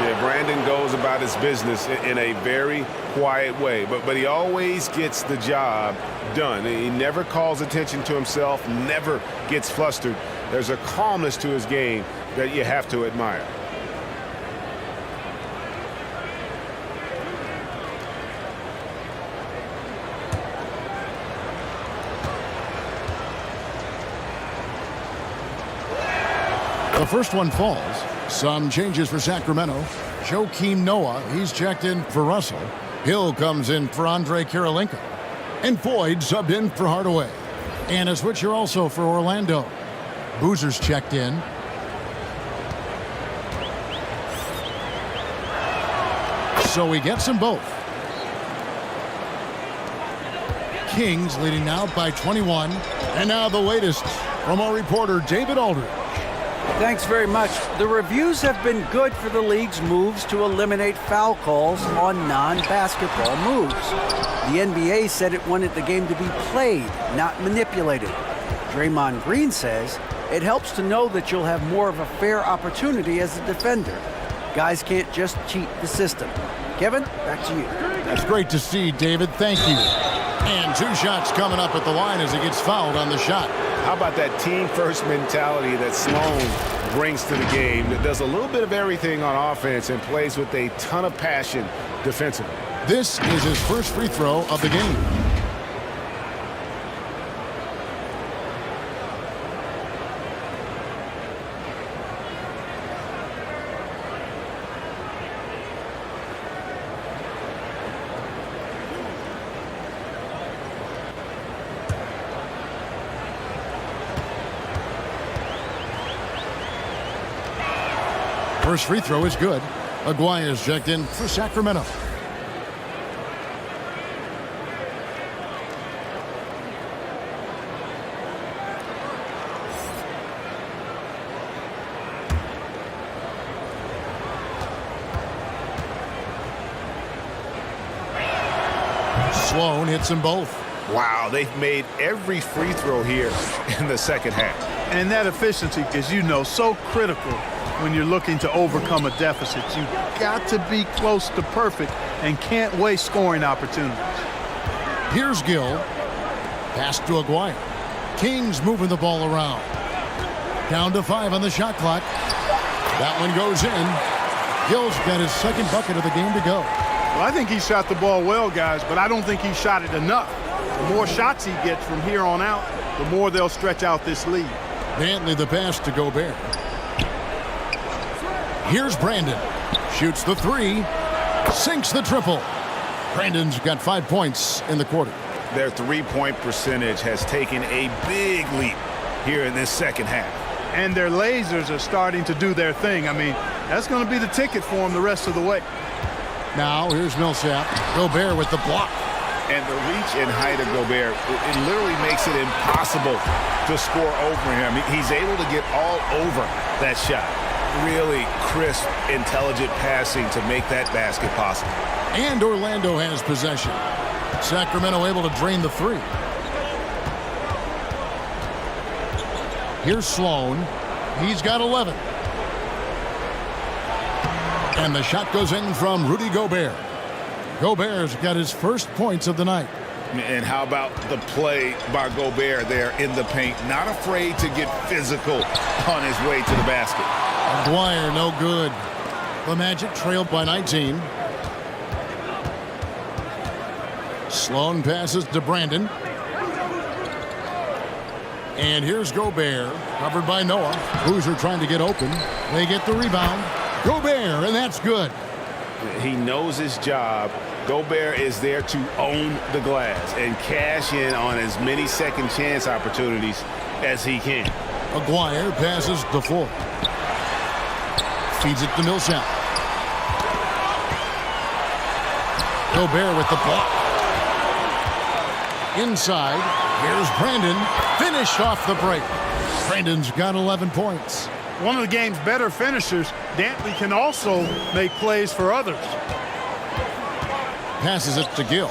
Yeah, Brandon goes about his business in a very quiet way, but he always gets the job done. He never calls attention to himself, never gets flustered. There's a calmness to his game that you have to admire. The first one falls. Some changes for Sacramento. Joakim Noah, he's checked in for Russell. Hill comes in for Andre Kirilenko. And Boyd subbed in for Hardaway. And a switcher also for Orlando. Boozer's checked in. So he gets them both. Kings leading now by 21. And now the latest from our reporter David Aldridge. Thanks very much. The reviews have been good for the league's moves to eliminate foul calls on non-basketball moves. The NBA said it wanted the game to be played, not manipulated. Draymond Green says it helps to know that you'll have more of a fair opportunity as a defender. Guys can't just cheat the system. Kevin, back to you. That's great to see, David. Thank you. And 2 shots coming up at the line as he gets fouled on the shot. How about that team-first mentality that Sloan brings to the game, that does a little bit of everything on offense and plays with a ton of passion defensively. This is his first free throw of the game. First free throw is good. Aguirre's checked in for Sacramento. Sloan hits them both. Wow, they've made every free throw here in the second half. And that efficiency, as you know, so critical when you're looking to overcome a deficit. You've got to be close to perfect and can't waste scoring opportunities. Here's Gill. Pass to Aguirre. Kings moving the ball around. Down to 5 on the shot clock. That one goes in. Gill's got his second bucket of the game to go. Well, I think he shot the ball well, guys, but I don't think he shot it enough. The more shots he gets from here on out, the more they'll stretch out this lead. Bentley the pass to Gobert. Here's Brandon. Shoots the 3. Sinks the triple. Brandon's got 5 points in the quarter. Their three-point percentage has taken a big leap here in this second half. And their lasers are starting to do their thing. I mean, that's going to be the ticket for them the rest of the way. Now here's Millsap. Gobert with the block. And the reach and height of Gobert, it literally makes it impossible to score over him. He's able to get all over that shot. Really crisp, intelligent passing to make that basket possible. And Orlando has possession. Sacramento able to drain the 3. Here's Sloan. He's got 11. And the shot goes in from Rudy Gobert. Gobert's got his first points of the night. And how about the play by Gobert there in the paint? Not afraid to get physical on his way to the basket. Aguirre no good. The Magic trailed by 19. Sloan passes to Brandon. And here's Gobert, covered by Noah. Boozer trying to get open. They get the rebound. Gobert, and that's good. He knows his job. Gobert is there to own the glass and cash in on as many second chance opportunities as he can. Aguirre passes to Ford. Feeds it to Millsap. Gobert with the block. Inside, here's Brandon. Finished off the break. Brandon's got 11 points. One of the game's better finishers, Dantley can also make plays for others. Passes it to Gill.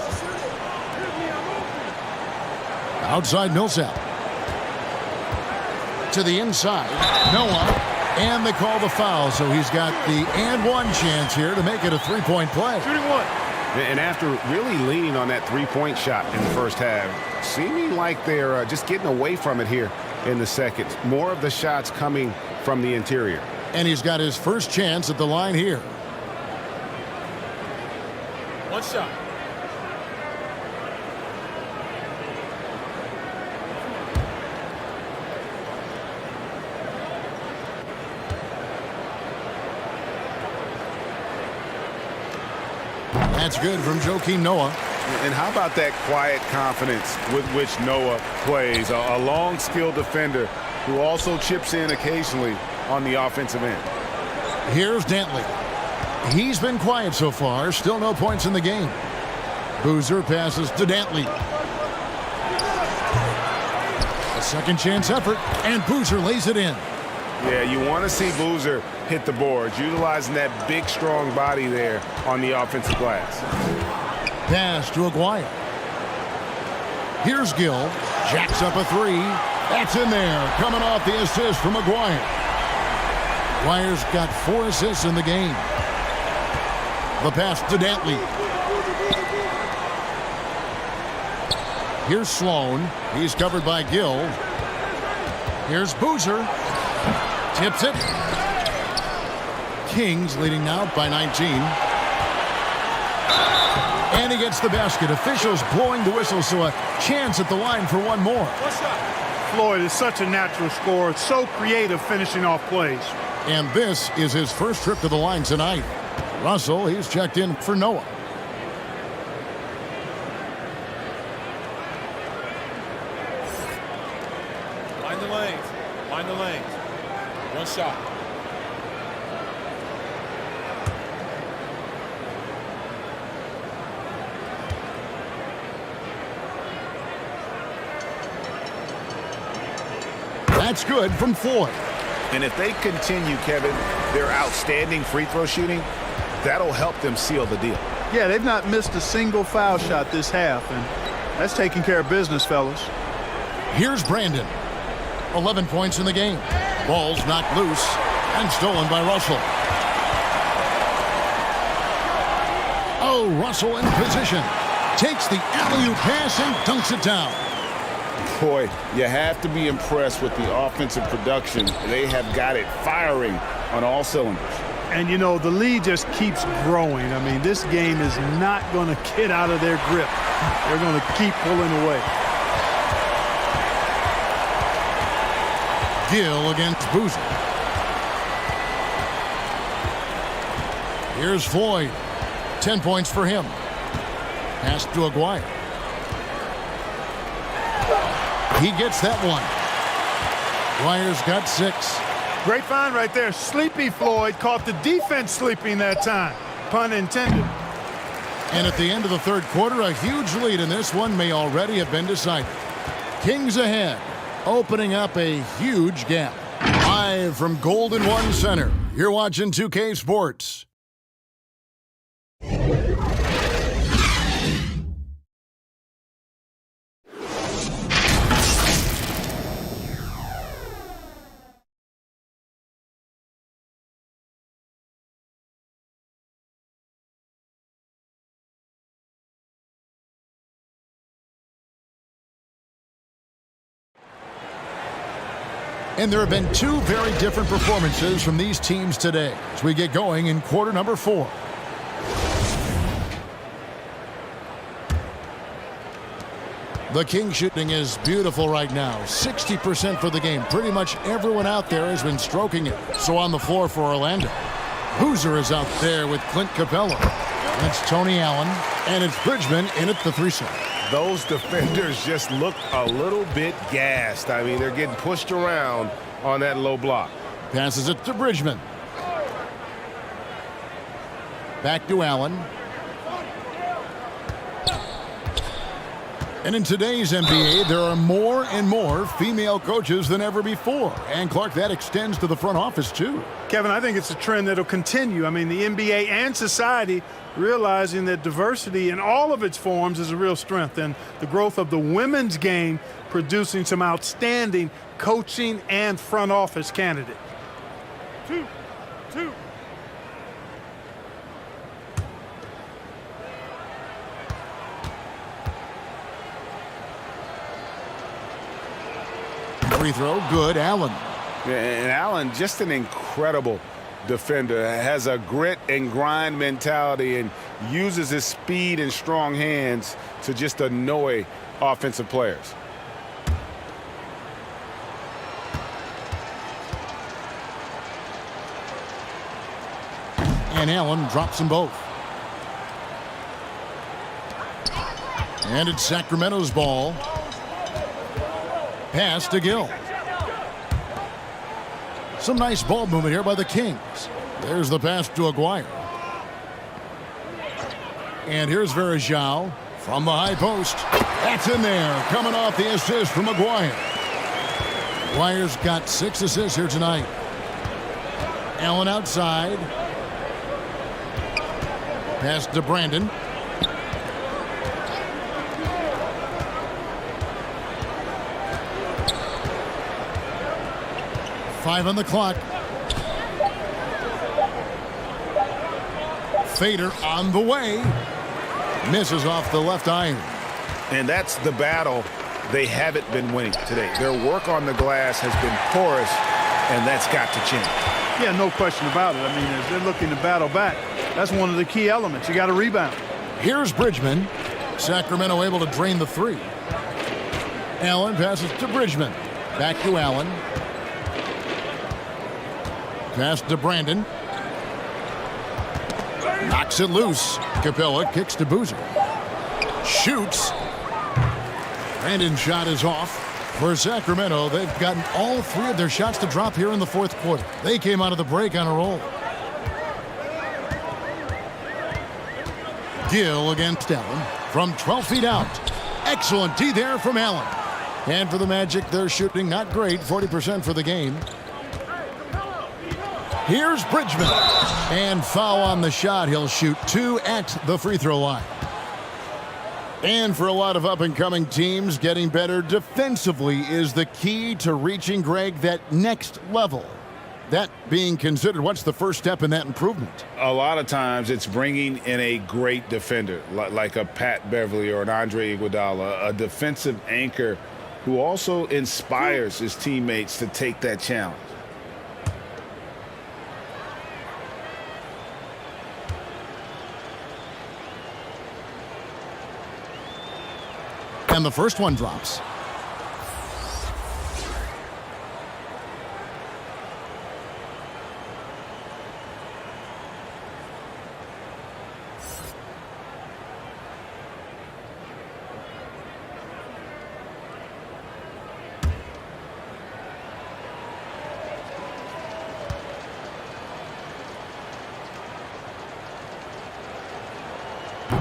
Outside Millsap. To the inside. Noah. And they call the foul, so he's got the and one chance here to make it a three-point play. Shooting one. And after really leaning on that three-point shot in the first half, seeming like they're just getting away from it here in the second. More of the shots coming from the interior. And he's got his first chance at the line here. One shot. That's good from Joakim Noah. And how about that quiet confidence with which Noah plays? A long, skilled defender who also chips in occasionally on the offensive end. Here's Dantley. He's been quiet so far. Still no points in the game. Boozer passes to Dantley. A second chance effort, and Boozer lays it in. Yeah, you want to see Boozer hit the boards, utilizing that big, strong body there on the offensive glass. Pass to Aguirre. Here's Gill. Jacks up a three. That's in there. Coming off the assist from Aguirre. Aguirre's got 4 assists in the game. The pass to Dantley. Here's Sloan. He's covered by Gill. Here's Boozer. Tips it. Kings leading now by 19. And he gets the basket. Officials blowing the whistle, so a chance at the line for one more. Floyd is such a natural scorer, so creative finishing off plays. And this is his first trip to the line tonight. Russell, he's checked in for Noah. Find the lanes. Find the lanes. One shot. That's good from Floyd. And if they continue, Kevin, their outstanding free throw shooting, that'll help them seal the deal. Yeah, they've not missed a single foul shot this half, and that's taking care of business, fellas. Here's Brandon. 11 points in the game. Ball's knocked loose and stolen by Russell. Oh, Russell in position. Takes the alley-oop pass and dunks it down. Boy, you have to be impressed with the offensive production. They have got it firing on all cylinders. And, you know, the lead just keeps growing. I mean, this game is not going to get out of their grip. They're going to keep pulling away. Gill against Boozer. Here's Floyd. 10 points for him. Pass to Aguirre. He gets that one. Aguirre's got 6. Great find right there. Sleepy Floyd caught the defense sleeping that time. Pun intended. And at the end of the third quarter, a huge lead in this one may already have been decided. Kings ahead, opening up a huge gap. Live from Golden One Center, you're watching 2K Sports. And there have been 2 very different performances from these teams today as we get going in quarter number 4. The King shooting is beautiful right now. 60% for the game. Pretty much everyone out there has been stroking it. So on the floor for Orlando, Boozer is out there with Clint Capella. It's Tony Allen, and it's Bridgman in at the 3 side. Those defenders just look a little bit gassed. I mean, they're getting pushed around on that low block. Passes it to Bridgman. Back to Allen. And in today's NBA, there are more and more female coaches than ever before. And, Clark, that extends to the front office, too. Kevin, I think it's a trend that will continue. I mean, the NBA and society realizing that diversity in all of its forms is a real strength. And the growth of the women's game producing some outstanding coaching and front office candidates. 2. Free throw, good. Allen. And Allen, just an incredible defender. Has a grit and grind mentality and uses his speed and strong hands to just annoy offensive players. And Allen drops them both. And it's Sacramento's ball. Pass to Gill. Some nice ball movement here by the Kings. There's the pass to Aguirre. And here's Varejao from the high post. That's in there, coming off the assist from Aguirre. Aguirre's got 6 assists here tonight. Allen outside. Pass to Brandon. Five on the clock. Fader on the way. Misses off the left iron. And that's the battle they haven't been winning today. Their work on the glass has been porous, and that's got to change. Yeah, no question about it. I mean, as they're looking to battle back, that's one of the key elements. You got to rebound. Here's Bridgman. Sacramento able to drain the 3. Allen passes to Bridgman. Back to Allen. Pass to Brandon. Knocks it loose. Capella kicks to Boozer. Shoots. Brandon's shot is off. For Sacramento, they've gotten all 3 of their shots to drop here in the 4th quarter. They came out of the break on a roll. Gill against Allen from 12 feet out. Excellent D there from Allen. And for the Magic, they're shooting not great, 40% for the game. Here's Bridgman. And foul on the shot. He'll shoot 2 at the free throw line. And for a lot of up-and-coming teams, getting better defensively is the key to reaching, Greg, that next level. That being considered, what's the first step in that improvement? A lot of times it's bringing in a great defender, like a Pat Beverly or an Andre Iguodala, a defensive anchor who also inspires his teammates to take that challenge. And the first one drops.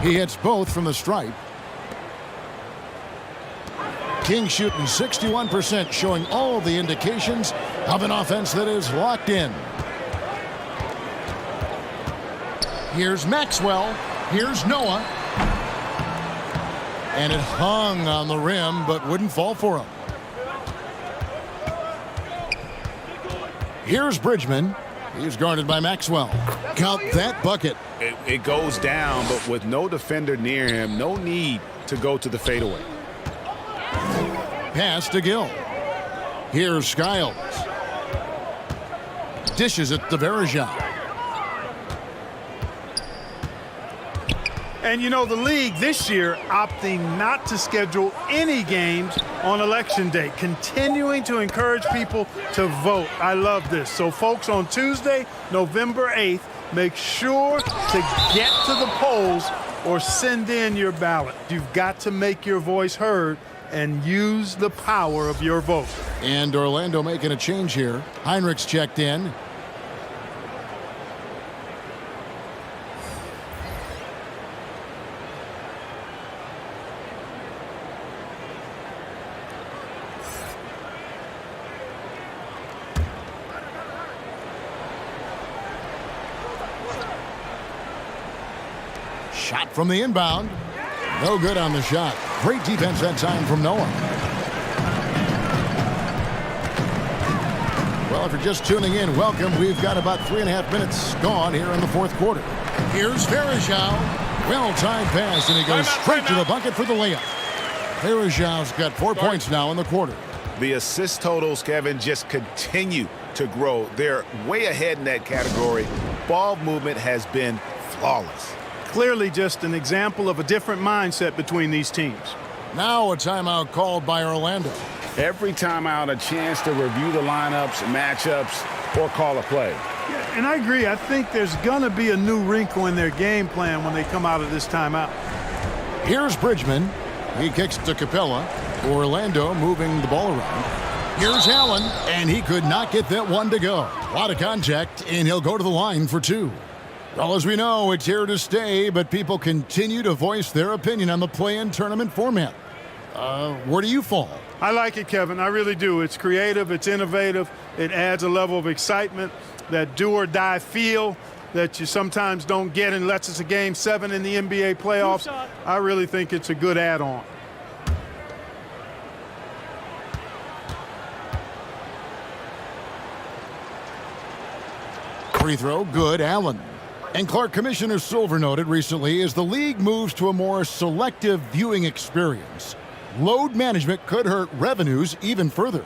He hits both from the stripe. King shooting 61%, showing all the indications of an offense that is locked in. Here's Maxwell. Here's Noah. And it hung on the rim, but wouldn't fall for him. Here's Bridgman. He's guarded by Maxwell. Count that bucket. It goes down, but with no defender near him, no need to go to the fadeaway. Pass to Gill. Here's Skiles. Dishes it to Varejao. And, you know, the league this year opting not to schedule any games on Election Day, continuing to encourage people to vote. I love this. So, folks, on Tuesday, November 8th, make sure to get to the polls or send in your ballot. You've got to make your voice heard and use the power of your vote. And Orlando making a change here. Heinrichs checked in. Shot from the inbound. No good on the shot. Great defense that time from Noah. Well, if you're just tuning in, welcome. We've got about 3.5 minutes gone here in the fourth quarter. Here's Varejao. Well-timed pass, and he goes straight to the bucket for the layup. Varejao's got 4 points now in the quarter. The assist totals, Kevin, just continue to grow. They're way ahead in that category. Ball movement has been flawless. Clearly just an example of a different mindset between these teams. Now a timeout called by Orlando. Every timeout, a chance to review the lineups, matchups, or call a play. Yeah, and I agree. I think there's going to be a new wrinkle in their game plan when they come out of this timeout. Here's Bridgman. He kicks to Capella. Orlando moving the ball around. Here's Allen, and he could not get that one to go. A lot of contact, and he'll go to the line for two. Well, as we know, it's here to stay, but people continue to voice their opinion on the play-in tournament format. Where do you fall? I like it, Kevin. I really do. It's creative. It's innovative. It adds a level of excitement, that do-or-die feel that you sometimes don't get unless it's a Game 7 in the NBA playoffs. I really think it's a good add-on. Free throw, good. Allen. And Clark, Commissioner Silver noted recently, as the league moves to a more selective viewing experience, load management could hurt revenues even further.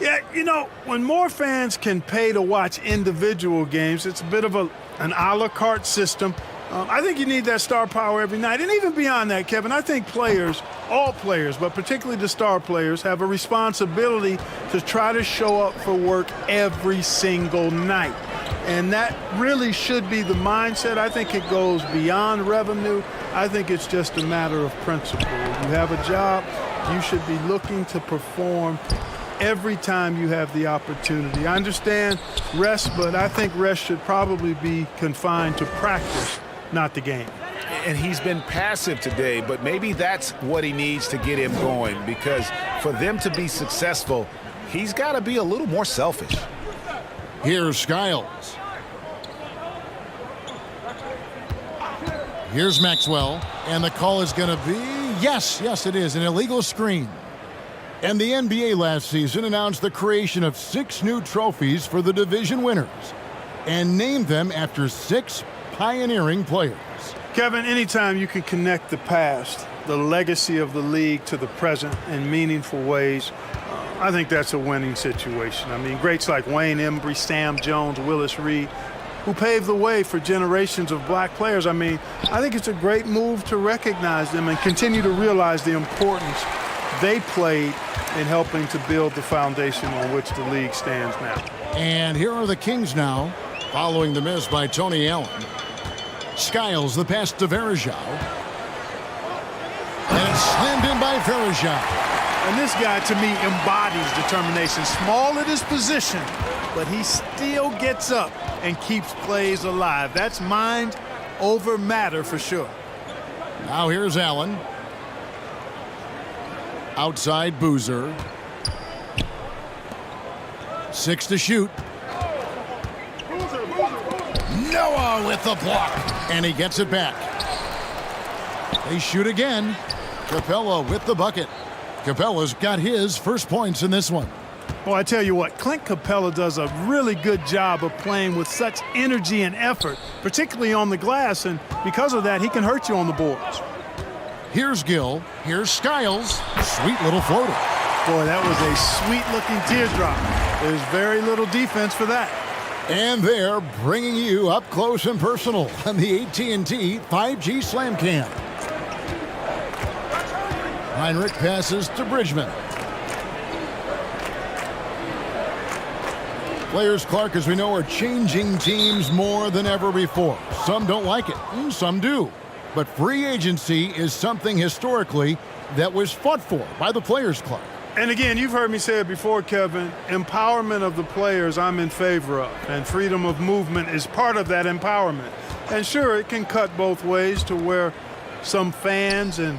Yeah, you know, when more fans can pay to watch individual games, it's a bit of an a la carte system. I think you need that star power every night. And even beyond that, Kevin, I think players, all players, but particularly the star players, have a responsibility to try to show up for work every single night. And that really should be the mindset. I think it goes beyond revenue. I think it's just a matter of principle. If you have a job, you should be looking to perform every time you have the opportunity. I understand rest, but I think rest should probably be confined to practice, not the game. And he's been passive today, but maybe that's what he needs to get him going, because for them to be successful, he's got to be a little more selfish. Here's Skiles. Here's Maxwell, and the call is going to be, yes, it is, an illegal screen. And the NBA last season announced the creation of 6 new trophies for the division winners and named them after 6 pioneering players. Kevin, anytime you can connect the past, the legacy of the league, to the present in meaningful ways, I think that's a winning situation. I mean, greats like Wayne Embry, Sam Jones, Willis Reed, who paved the way for generations of black players. I mean, I think it's a great move to recognize them and continue to realize the importance they played in helping to build the foundation on which the league stands now. And here are the Kings now, following the miss by Tony Allen. Skiles, the pass to Varejao. And it's slammed in by Varejao. And this guy, to me, embodies determination. Small at his position, but he still gets up and keeps plays alive. That's mind over matter for sure. Now here's Allen. Outside Boozer. 6 to shoot. Noah with the block. And he gets it back. They shoot again. Capella with the bucket. Capella's got his first points in this one. Well, I tell you what, Clint Capella does a really good job of playing with such energy and effort, particularly on the glass, and because of that, he can hurt you on the boards. Here's Gill. Here's Skiles. Sweet little floater. Boy, that was a sweet-looking teardrop. There's very little defense for that. And they're bringing you up close and personal on the AT&T 5G Slam Cam. Heinrich passes to Bridgman. Players, Clark, as we know, are changing teams more than ever before. Some don't like it, and some do. But free agency is something historically that was fought for by the players, Clark. And again, you've heard me say it before, Kevin, empowerment of the players I'm in favor of, and freedom of movement is part of that empowerment. And sure, it can cut both ways to where some fans and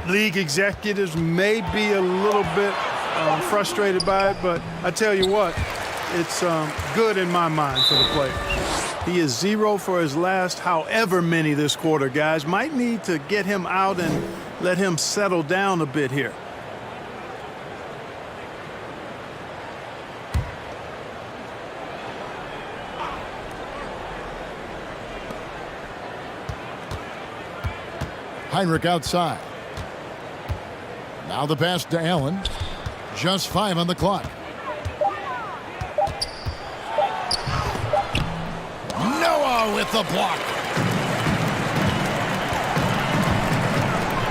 league executives may be a little bit frustrated by it, but I tell you what, it's good in my mind for the players. He is 0 for his last however many this quarter, guys. Might need to get him out and let him settle down a bit here. Heinrich outside. Now the pass to Allen. Just 5 on the clock. Noah with the block.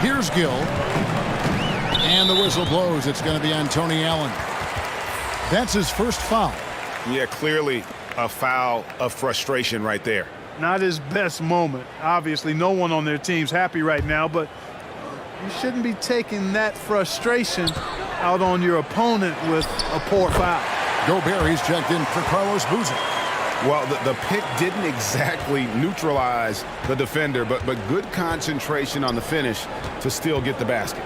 Here's Gill. And the whistle blows. It's going to be on Tony Allen. That's his first foul. Yeah, clearly a foul of frustration right there. Not his best moment. Obviously, no one on their team's happy right now, but you shouldn't be taking that frustration out on your opponent with a poor foul. Gobert, he's checked in for Carlos Boozer. Well, the pick didn't exactly neutralize the defender, but good concentration on the finish to still get the basket.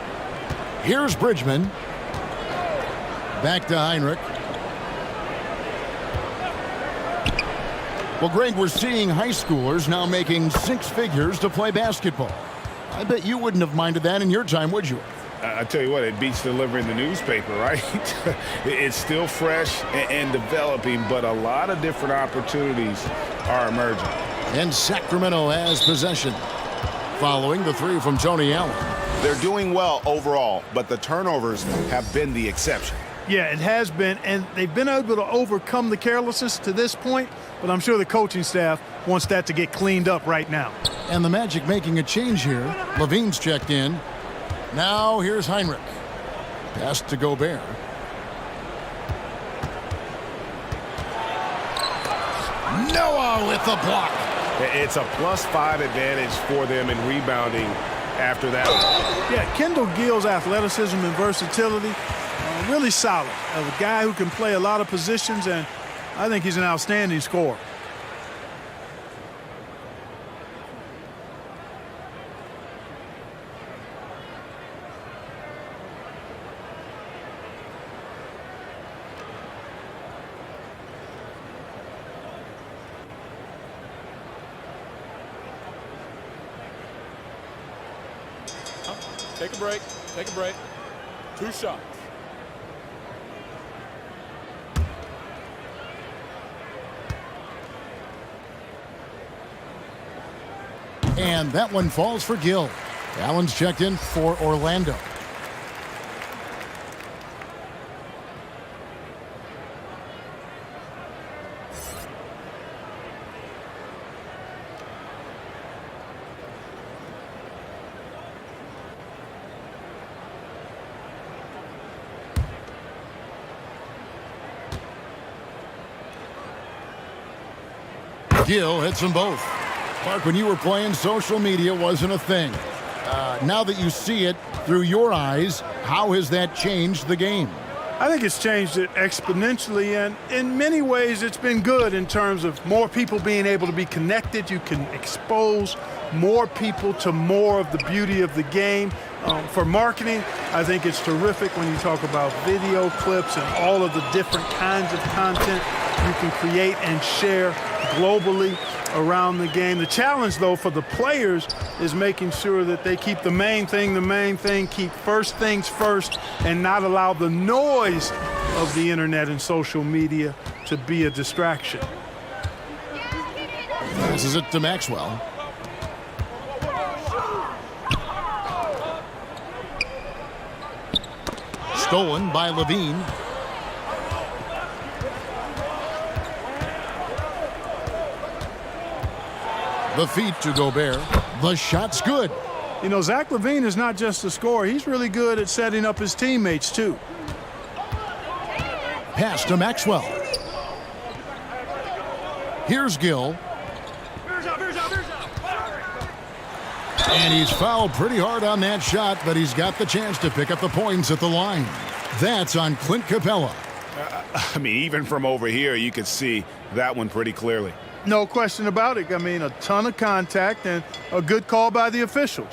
Here's Bridgman. Back to Heinrich. Well, Greg, we're seeing high schoolers now making 6 figures to play basketball. I bet you wouldn't have minded that in your time, would you? I tell you what, it beats delivering the newspaper, right? It's still fresh and developing, but a lot of different opportunities are emerging. And Sacramento has possession. Following the 3 from Tony Allen. They're doing well overall, but the turnovers have been the exception. Yeah, it has been, and they've been able to overcome the carelessness to this point, but I'm sure the coaching staff wants that to get cleaned up right now. And the Magic making a change here. Levine's checked in. Now here's Heinrich. Pass to Gobert. Noah with the block. It's a +5 advantage for them in rebounding after that. Yeah, Kendall Gill's athleticism and versatility, really solid. A guy who can play a lot of positions, and I think he's an outstanding scorer. Take a break. Take a break. 2 shots. And that one falls for Gill. Allen's checked in for Orlando. Gill hits them both. Clark, when you were playing, social media wasn't a thing. Now that you see it through your eyes, how has that changed the game? I think it's changed it exponentially, and in many ways it's been good in terms of more people being able to be connected. You can expose more people to more of the beauty of the game. For marketing, I think it's terrific when you talk about video clips and all of the different kinds of content you can create and share globally around the game. The challenge, though, for the players is making sure that they keep the main thing, keep first things first, and not allow the noise of the internet and social media to be a distraction. Passes it to Maxwell. Stolen by Levine. The feed to Gobert. The shot's good. You know, Zach LaVine is not just a scorer. He's really good at setting up his teammates, too. Pass to Maxwell. Here's Gill. And he's fouled pretty hard on that shot, but he's got the chance to pick up the points at the line. That's on Clint Capella. I mean, even from over here, you could see that one pretty clearly. No question about it. I mean, a ton of contact and a good call by the officials.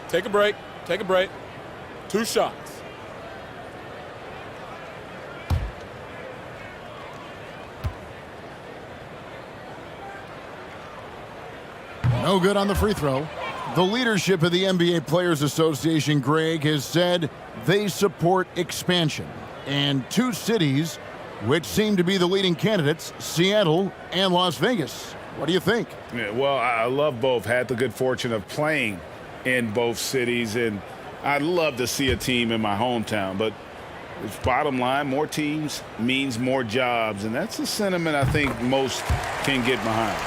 Take a break. Take a break. 2 shots. No good on the free throw. The leadership of the NBA Players Association, Greg, has said they support expansion. And 2 cities which seem to be the leading candidates, Seattle and Las Vegas. What do you think? Yeah, well, I love both. Had the good fortune of playing in both cities, and I'd love to see a team in my hometown. But bottom line, more teams means more jobs, and that's a sentiment I think most can get behind.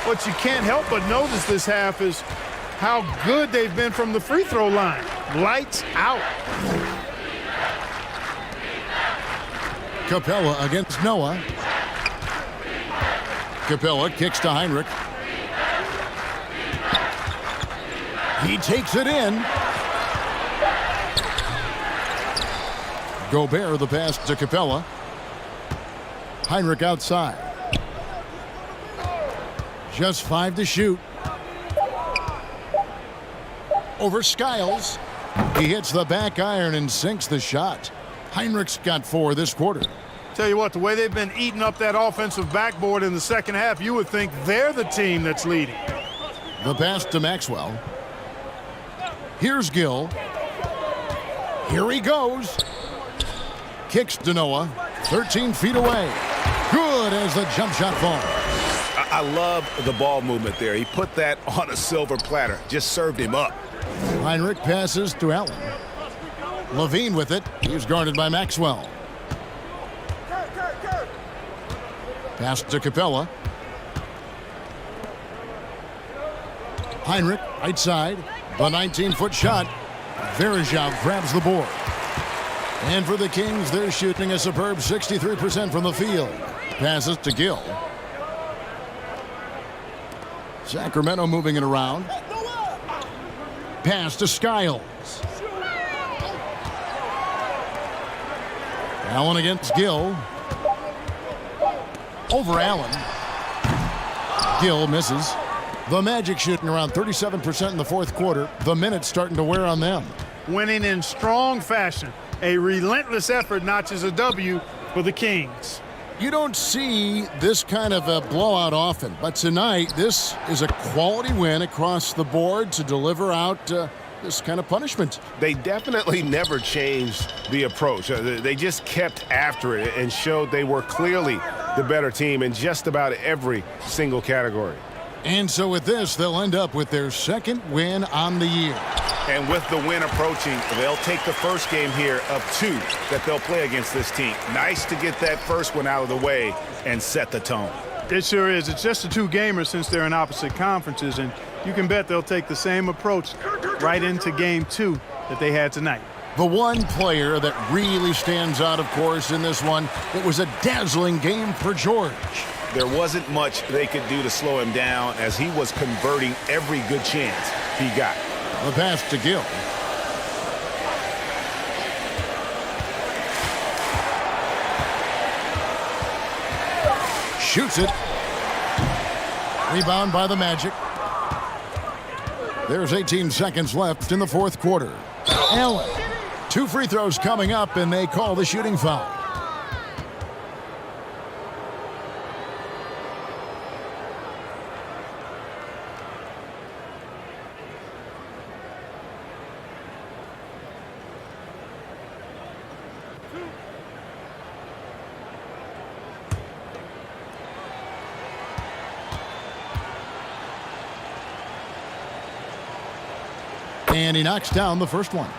What you can't help but notice this half is how good they've been from the free throw line. Lights out. Capella against Noah. Capella kicks to Heinrich. He takes it in. Gobert the pass to Capella. Heinrich outside. Just 5 to shoot. Over Skiles. He hits the back iron and sinks the shot. Heinrich's got 4 this quarter. Tell you what, the way they've been eating up that offensive backboard in the second half, you would think they're the team that's leading. The pass to Maxwell. Here's Gill. Here he goes. Kicks to Noah. 13 feet away. Good as the jump shot falls. I love the ball movement there. He put that on a silver platter. Just served him up. Heinrich passes to Allen. LaVine with it. He's guarded by Maxwell. Pass to Capella. Heinrich, right side. The 19-foot shot. Verejao grabs the board. And for the Kings, they're shooting a superb 63% from the field. Passes to Gill. Sacramento moving it around. Pass to Skiles. Allen against Gill. Over Allen. Gill misses. The Magic shooting around 37% in the fourth quarter. The minutes starting to wear on them. Winning in strong fashion. A relentless effort notches a W for the Kings. You don't see this kind of a blowout often, but tonight this is a quality win across the board to deliver out this kind of punishment. They definitely never changed the approach. They just kept after it and showed they were clearly the better team in just about every single category. And so with this, they'll end up with their second win on the year. And with the win approaching, they'll take the first game here of 2 that they'll play against this team. Nice to get that first one out of the way and set the tone. It sure is. It's just a 2-gamer since they're in opposite conferences, and you can bet they'll take the same approach right into game 2 that they had tonight. The one player that really stands out, of course, in this one, it was a dazzling game for George. There wasn't much they could do to slow him down as he was converting every good chance he got. The pass to Gill. Shoots it. Rebound by the Magic. There's 18 seconds left in the fourth quarter. Allen. 2 free throws coming up, and they call the shooting foul. And he knocks down the first one.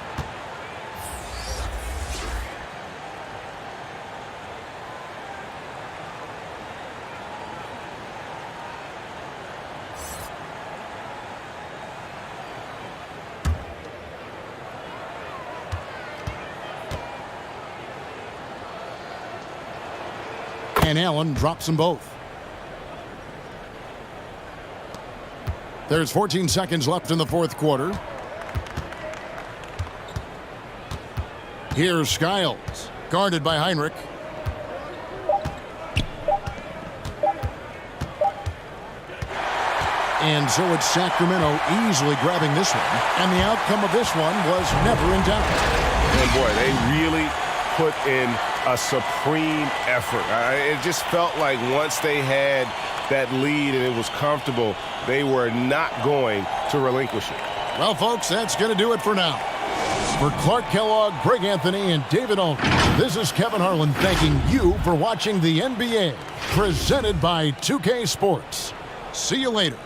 And Allen drops them both. There's 14 seconds left in the fourth quarter. Here's Skiles, guarded by Heinrich. And so it's Sacramento easily grabbing this one. And the outcome of this one was never in doubt. And boy, they really put in a supreme effort. It just felt like once they had that lead and it was comfortable, they were not going to relinquish it. Well, folks, that's going to do it for now. For Clark Kellogg, Greg Anthony, and David Aldridge, this is Kevin Harlan thanking you for watching the NBA, presented by 2K Sports. See you later.